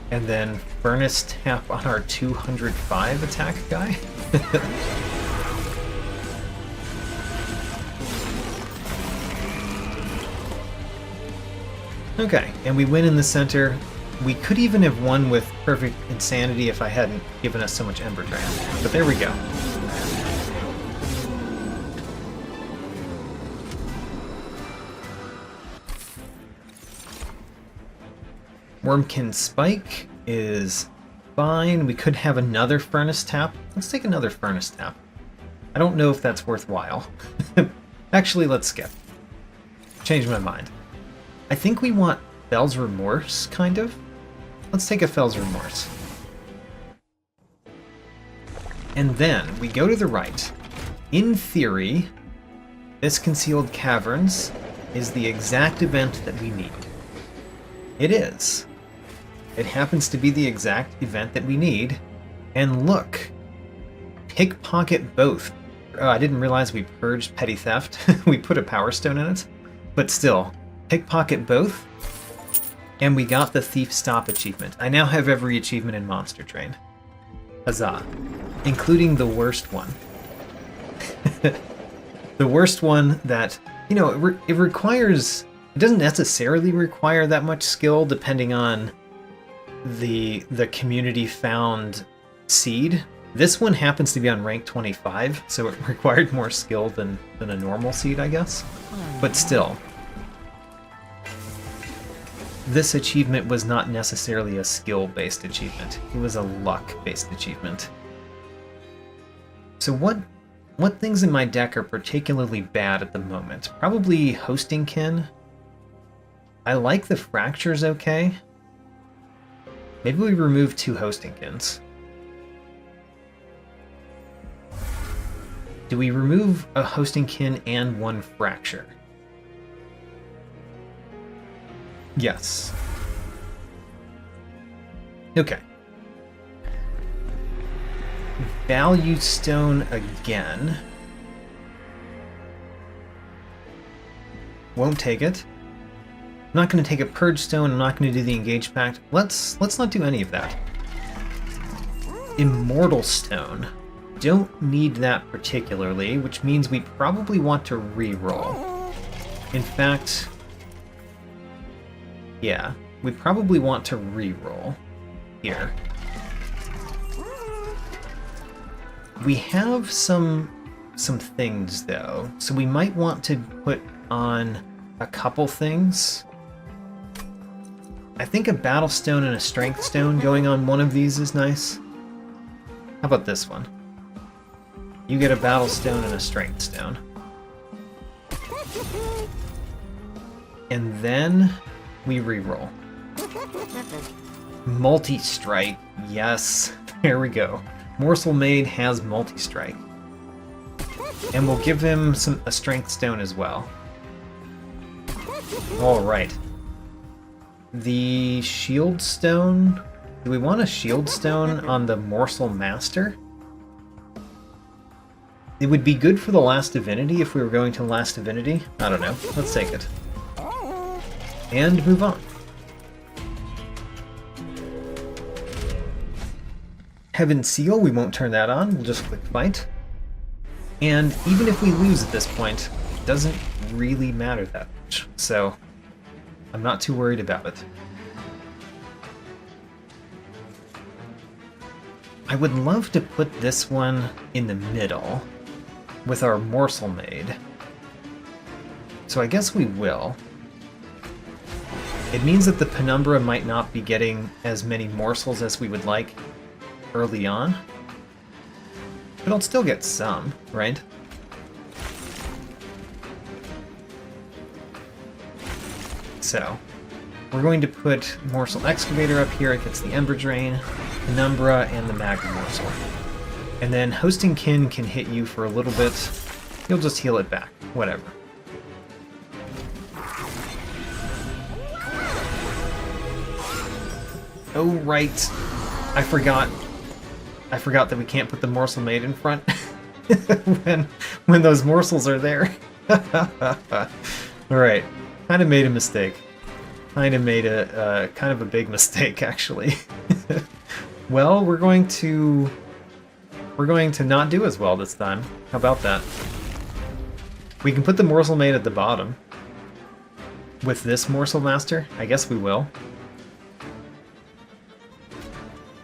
Speaker 1: and then Furnace Tap on our 205 attack guy. Okay, and we win in the center. We could even have won with Perfect Insanity if I hadn't given us so much Ember Drain. But there we go. Wurmkin Spike is fine. We could have another Furnace Tap. Let's take another Furnace Tap. I don't know if that's worthwhile. Actually, let's skip. Change my mind. I think we want Fell's Remorse, kind of. Let's take a Fell's Remorse. And then we go to the right. In theory, this Concealed Caverns is the exact event that we need. It is. It happens to be the exact event that we need. And look, pickpocket both. Oh, I didn't realize we purged Petty Theft. We put a Power Stone in it. But still, pickpocket both. And we got the Thief Stop achievement. I now have every achievement in Monster Train. Huzzah. Including the worst one. The worst one that, it requires... It doesn't necessarily require that much skill, depending on the community found seed. This one happens to be on rank 25, so it required more skill than a normal seed, I guess. But still, this achievement was not necessarily a skill-based achievement. It was a luck-based achievement. So what things in my deck are particularly bad at the moment? Probably Hosting Kin. I like the Fractures okay. Maybe we remove 2 Hosting Kins. Do we remove a Hosting Kin and 1 Fracture? Yes. Okay. Value Stone again. Won't take it. I'm not going to take a Purge Stone, I'm not going to do the Engage Pact. Let's not do any of that. Immortal Stone. Don't need that particularly, which means we probably want to re-roll. In fact, yeah, we probably want to re-roll here. We have some things though, so we might want to put on a couple things. I think a Battle Stone and a Strength Stone going on one of these is nice. How about this one? You get a Battle Stone and a Strength Stone. And then we reroll. Multi-strike, yes. There we go. Morsel Maid has multi-strike. And we'll give him a strength stone as well. Alright. The shield stone... Do we want a shield stone on the Morsel Master? It would be good for the Last Divinity if we were going to Last Divinity. I don't know. Let's take it. And move on. Heaven Seal, we won't turn that on. We'll just click Fight. And even if we lose at this point, it doesn't really matter that much. So, I'm not too worried about it. I would love to put this one in the middle with our Morsel Maid. So I guess we will. It means that the Penumbra might not be getting as many morsels as we would like early on. But I'll still get some, right? So, we're going to put Morsel Excavator up here. It gets the Ember Drain, Penumbra, and the Magma Morsel. And then Hosting Kin can hit you for a little bit. You'll just heal it back. Whatever. Oh, right. I forgot that we can't put the Morsel Maid in front when those morsels are there. Alright. Kind of made a mistake. Kind of made a kind of a big mistake, actually. Well, we're going to not do as well this time. How about that? We can put the Morsel Maid at the bottom. With this Morsel Master? I guess we will.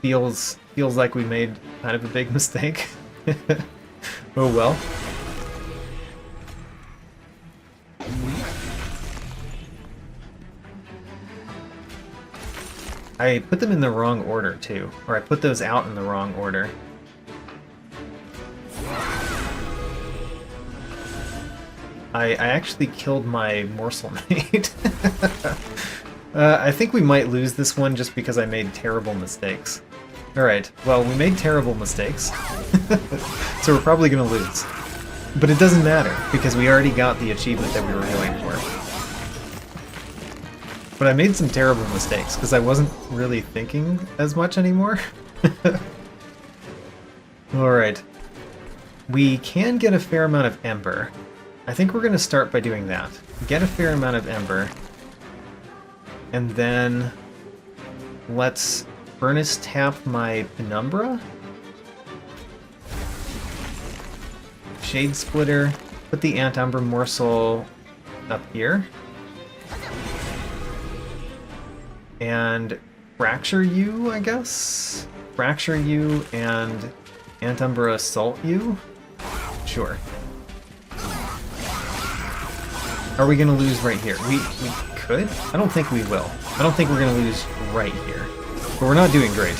Speaker 1: Feels like we made kind of a big mistake. Oh well. I put them in the wrong order, too. Or I put those out in the wrong order. I actually killed my Morsel Maid. I think we might lose this one just because I made terrible mistakes. Alright, well, we made terrible mistakes. So we're probably going to lose. But it doesn't matter, because we already got the achievement that we were going for. But I made some terrible mistakes, because I wasn't really thinking as much anymore. Alright. We can get a fair amount of Ember. I think we're going to start by doing that. Get a fair amount of Ember. And then let's Furnace tap my Penumbra. Shade Splitter. Put the Antumbra Morsel up here. And Fracture you, I guess? Fracture you and Antumbra Assault you? Sure. Are we going to lose right here? We could? I don't think we will. I don't think we're going to lose right here. But we're not doing great.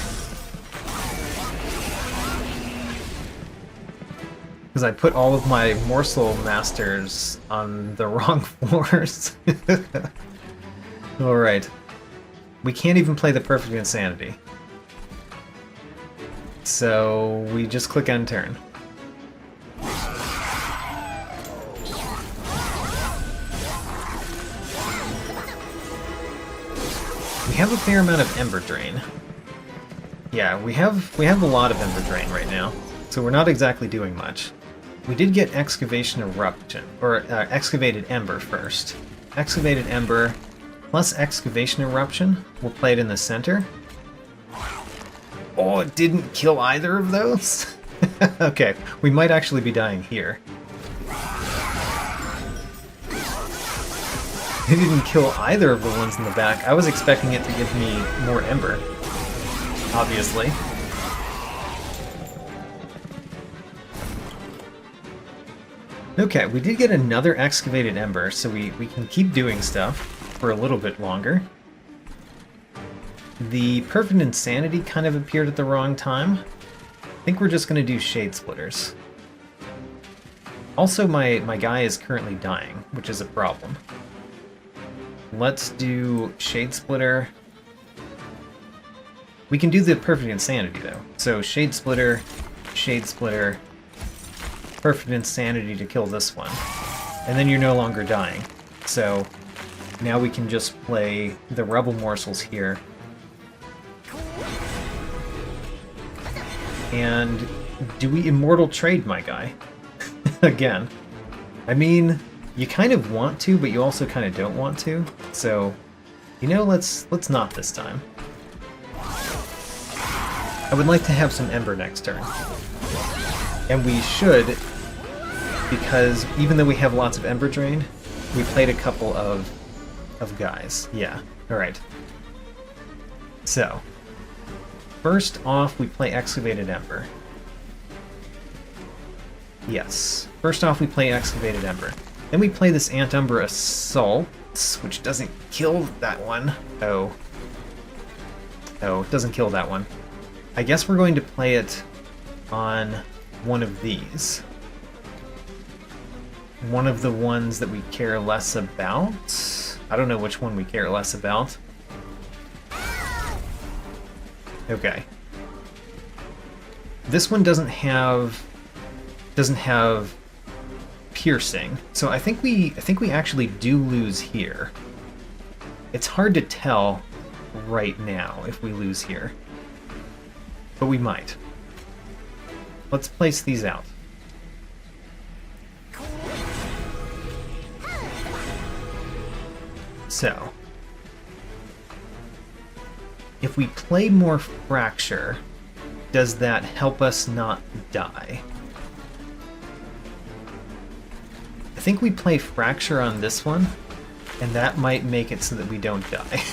Speaker 1: Because I put all of my Morsel Masters on the wrong floors. Alright. We can't even play the Perfect Insanity. So we just click end turn. We have a fair amount of Ember Drain. Yeah, we have a lot of Ember Drain right now, so we're not exactly doing much. We did get Excavation Eruption, or Excavated Ember first. Excavated Ember plus Excavation Eruption. We'll play it in the center. Oh, it didn't kill either of those? Okay, we might actually be dying here. It didn't kill either of the ones in the back. I was expecting it to give me more Ember. Obviously. Okay, we did get another Excavated Ember, so we can keep doing stuff for a little bit longer. The Perfect Insanity kind of appeared at the wrong time. I think we're just going to do Shade Splitters. Also, my guy is currently dying, which is a problem. let's do Shade Splitter. We can do the Perfect Insanity, though. So Shade Splitter, Perfect Insanity to kill this one. And then you're no longer dying. So now we can just play the Rebel Morsels here. And do we Immortal Trade, my guy? Again. I mean, you kind of want to, but you also kind of don't want to. So, you know, let's not this time. I would like to have some Ember next turn. And we should, because even though we have lots of Ember Drain, we played a couple of guys. Yeah, alright. So, first off, we play Excavated Ember. Yes. First off, we play Excavated Ember. Then we play this Umbra Assault, which doesn't kill that one. Oh. Oh, it doesn't kill that one. I guess we're going to play it on one of these. One of the ones that we care less about. I don't know which one we care less about. Okay. This one doesn't have piercing, so I think we actually do lose here. It's hard to tell right now if we lose here, but we might. Let's place these out. So, if we play more Fracture, does that help us not die? I think we play Fracture on this one, and that might make it so that we don't die.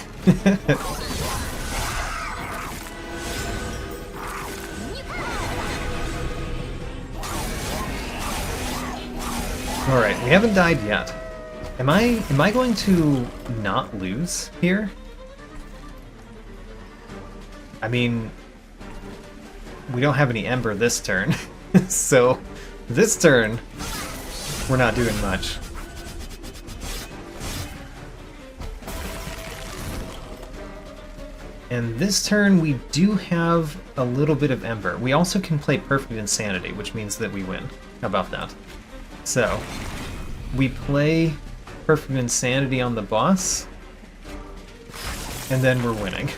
Speaker 1: Alright, we haven't died yet. Am I going to not lose here? I mean, we don't have any Ember this turn, so this turn we're not doing much. And this turn we do have a little bit of Ember. We also can play Perfect Insanity, which means that we win. How about that? So, we play Perfect Insanity on the boss, and then we're winning.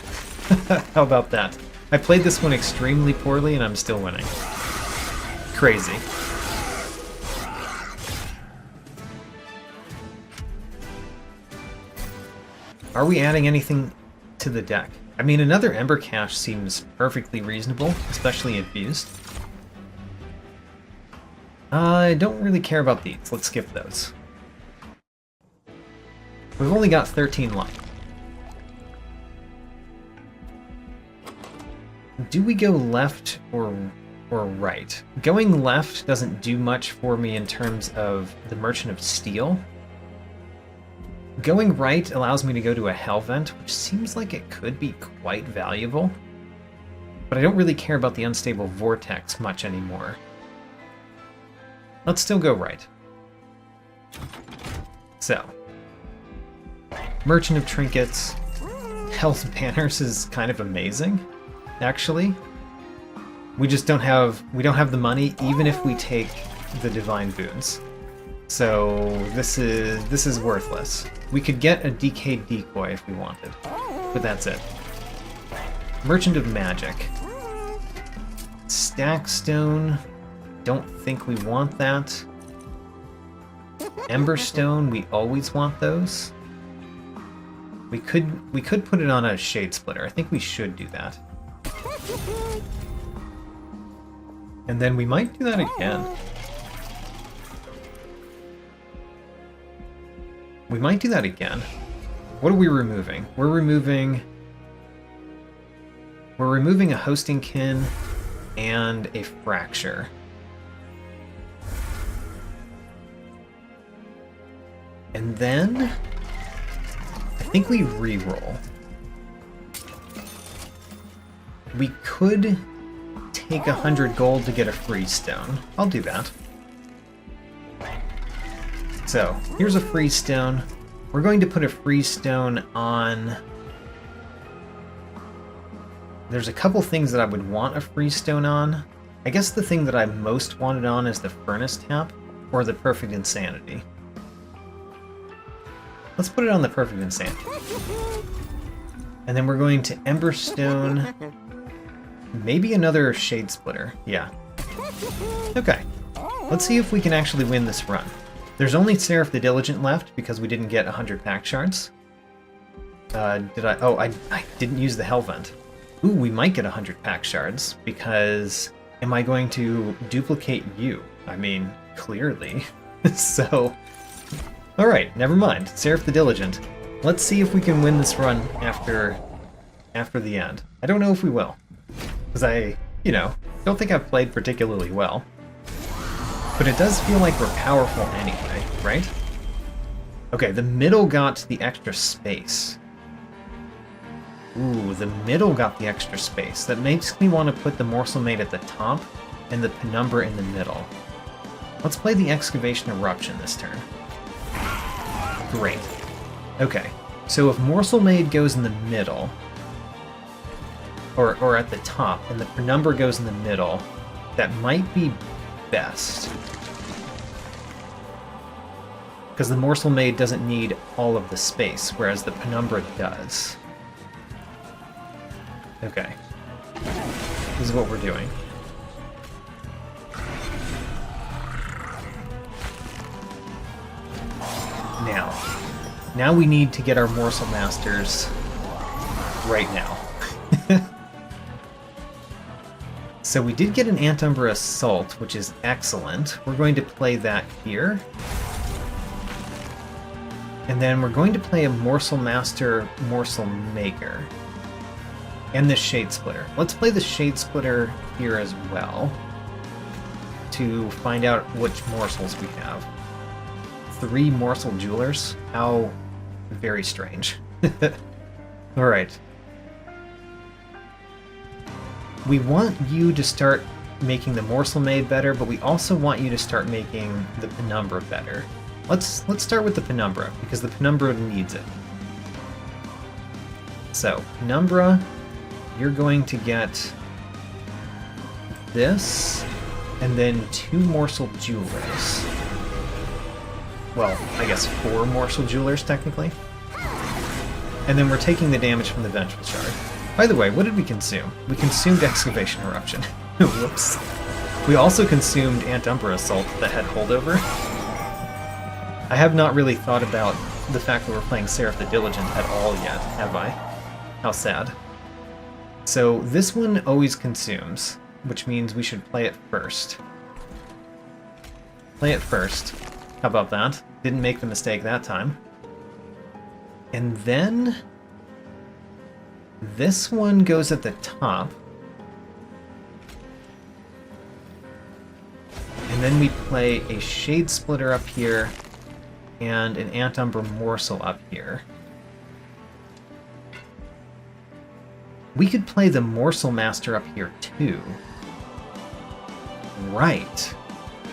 Speaker 1: How about that? I played this one extremely poorly and I'm still winning. Crazy. Are we adding anything to the deck? I mean, another Ember Cache seems perfectly reasonable, especially infused. I don't really care about these. Let's skip those. We've only got 13 life. Do we go left or right? Going left doesn't do much for me in terms of the Merchant of Steel. Going right allows me to go to a Hellvent, which seems like it could be quite valuable. But I don't really care about the Unstable Vortex much anymore. Let's still go right. So, Merchant of Trinkets. Hell's Banners is kind of amazing, actually. We just don't have the money, even if we take the Divine Boons. So this is worthless. We could get a Decayed Decoy if we wanted, but that's it. Merchant of Magic. Stackstone. Don't think we want that. Emberstone, we always want those. We could put it on a Shade Splitter. I think we should do that. And then we might do that again. We might do that again. What are we removing? We're removing a Hosting Kin and a Fracture. And then I think we re-roll. We could take 100 gold to get a Freeze Stone. I'll do that. So, here's a Freeze Stone. We're going to put a freestone on... There's a couple things that I would want a freestone on. I guess the thing that I most wanted on is the Furnace Tap, or the Perfect Insanity. Let's put it on the Perfect Insanity. And then we're going to Emberstone, maybe another Shade Splitter, yeah. Okay, let's see if we can actually win this run. There's only Seraph the Diligent left because we didn't get 100 pack shards. Did I? Oh, I didn't use the Hell Vent. Ooh, we might get 100 pack shards because am I going to duplicate you? I mean, clearly. So, alright, never mind. Seraph the Diligent. Let's see if we can win this run after the end. I don't know if we will. Because I, don't think I've played particularly well. But it does feel like we're powerful anyway, right? Okay, the middle got the extra space. Ooh, the middle got the extra space. That makes me want to put the Morsel Maid at the top and the Penumbra in the middle. Let's play the Excavation Eruption this turn. Great. Okay, so if Morsel Maid goes in the middle, or at the top, and the Penumbra goes in the middle, that might be best. Because the Morsel Maid doesn't need all of the space, whereas the Penumbra does. Okay. This is what we're doing. Now we need to get our Morsel Masters right now. So we did get an Antumbra Assault, which is excellent. We're going to play that here. And then we're going to play a Morsel Master, Morsel Maker. And the Shade Splitter. Let's play the Shade Splitter here as well to find out which morsels we have. 3 Morsel Jewelers? How very strange. Alright. We want you to start making the Morsel Maid better, but we also want you to start making the Penumbra better. Let's start with the Penumbra, because the Penumbra needs it. So, Penumbra, you're going to get this, and then 2 Morsel Jewelers. Well, I guess 4 Morsel Jewelers, technically. And then we're taking the damage from the Vengeful Shard. By the way, what did we consume? We consumed Excavation Eruption. Whoops. We also consumed Antumbra Assault that had Holdover. I have not really thought about the fact that we're playing Seraph the Diligent at all yet, have I? How sad. So this one always consumes, which means we should play it first. Play it first. How about that? Didn't make the mistake that time. And then this one goes at the top. And then we play a Shade Splitter up here and an Antumbra Morsel up here. We could play the Morsel Master up here too. Right.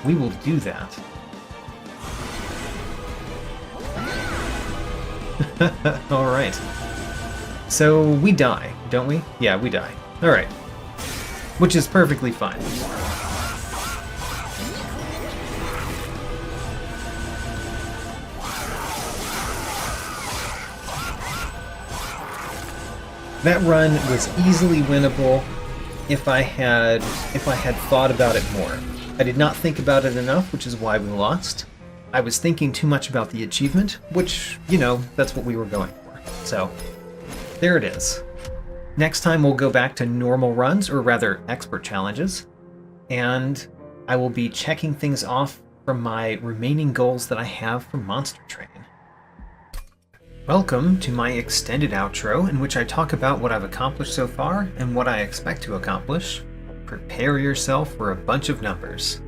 Speaker 1: We will do that. Alright. So we die, don't we? Yeah, we die. Alright. Which is perfectly fine. That run was easily winnable if I had thought about it more. I did not think about it enough, which is why we lost. I was thinking too much about the achievement, which, that's what we were going for. So, there it is. Next time we'll go back to normal runs, or rather, expert challenges, and I will be checking things off from my remaining goals that I have for Monster Train. Welcome to my extended outro, in which I talk about what I've accomplished so far and what I expect to accomplish. Prepare yourself for a bunch of numbers.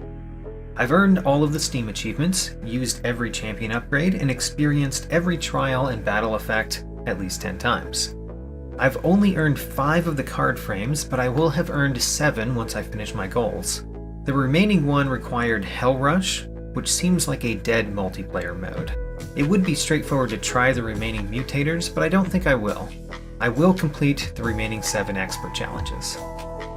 Speaker 1: I've earned all of the Steam achievements, used every champion upgrade, and experienced every trial and battle effect at least 10 times. I've only earned 5 of the card frames, but I will have earned 7 once I finish my goals. The remaining one required Hell Rush, which seems like a dead multiplayer mode. It would be straightforward to try the remaining mutators, but I don't think I will. I will complete the remaining 7 expert challenges.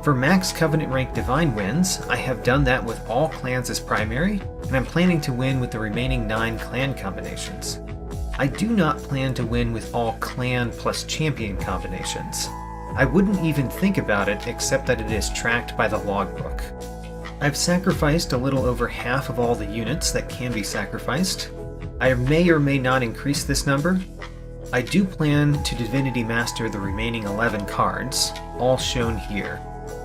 Speaker 1: For max Covenant rank Divine wins, I have done that with all clans as primary, and I'm planning to win with the remaining 9 clan combinations. I do not plan to win with all clan plus champion combinations. I wouldn't even think about it except that it is tracked by the logbook. I've sacrificed a little over half of all the units that can be sacrificed. I may or may not increase this number. I do plan to Divinity Master the remaining 11 cards, all shown here.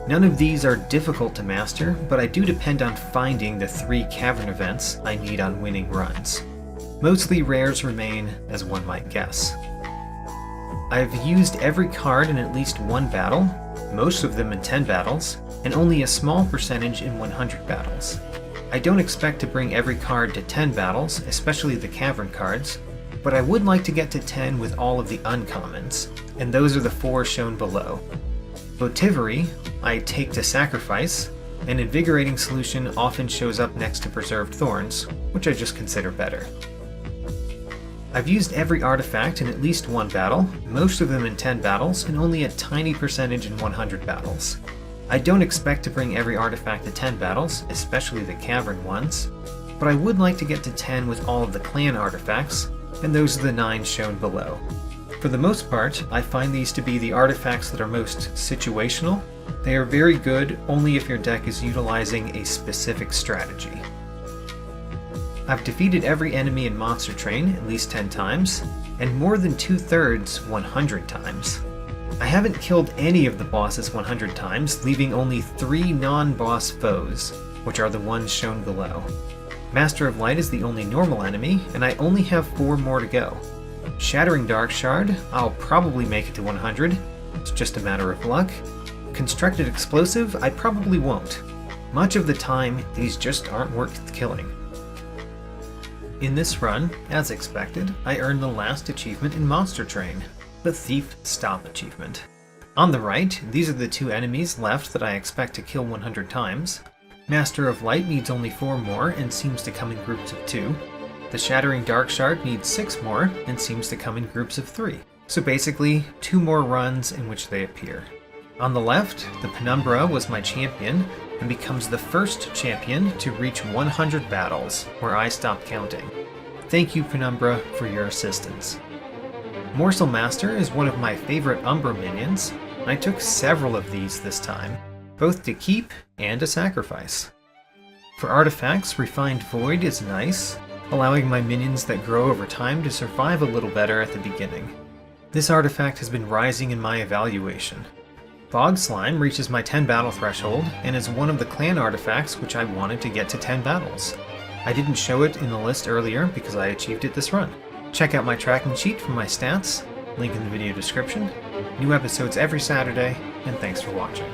Speaker 1: None of these are difficult to master, but I do depend on finding the 3 cavern events I need on winning runs. Mostly rares remain, as one might guess. I've used every card in at least 1 battle, most of them in 10 battles, and only a small percentage in 100 battles. I don't expect to bring every card to 10 battles, especially the cavern cards, but I would like to get to 10 with all of the uncommons, and those are the 4 shown below. Votivary, I take to sacrifice, and Invigorating Solution often shows up next to Preserved Thorns, which I just consider better. I've used every artifact in at least 1 battle, most of them in 10 battles, and only a tiny percentage in 100 battles. I don't expect to bring every artifact to 10 battles, especially the cavern ones, but I would like to get to 10 with all of the clan artifacts, and those are the 9 shown below. For the most part, I find these to be the artifacts that are most situational. They are very good only if your deck is utilizing a specific strategy. I've defeated every enemy in Monster Train at least 10 times, and more than 2/3 100 times. I haven't killed any of the bosses 100 times, leaving only 3 non-boss foes, which are the ones shown below. Master of Light is the only normal enemy, and I only have 4 more to go. Shattering Dark Shard, I'll probably make it to 100, it's just a matter of luck. Constructed Explosive, I probably won't. Much of the time, these just aren't worth killing. In this run, as expected, I earned the last achievement in Monster Train, the Thief Stop achievement. On the right, these are the 2 enemies left that I expect to kill 100 times. Master of Light needs only 4 more and seems to come in groups of 2. The Shattering Dark Shard needs 6 more and seems to come in groups of 3. So basically, 2 more runs in which they appear. On the left, the Penumbra was my champion and becomes the first champion to reach 100 battles, where I stopped counting. Thank you, Penumbra, for your assistance. Morsel Master is one of my favorite Umbra minions, and I took several of these this time, both to keep and to sacrifice. For artifacts, Refined Void is nice, allowing my minions that grow over time to survive a little better at the beginning. This artifact has been rising in my evaluation. Bog Slime reaches my 10 battle threshold and is one of the clan artifacts which I wanted to get to 10 battles. I didn't show it in the list earlier because I achieved it this run. Check out my tracking sheet for my stats, link in the video description. New episodes every Saturday, and thanks for watching.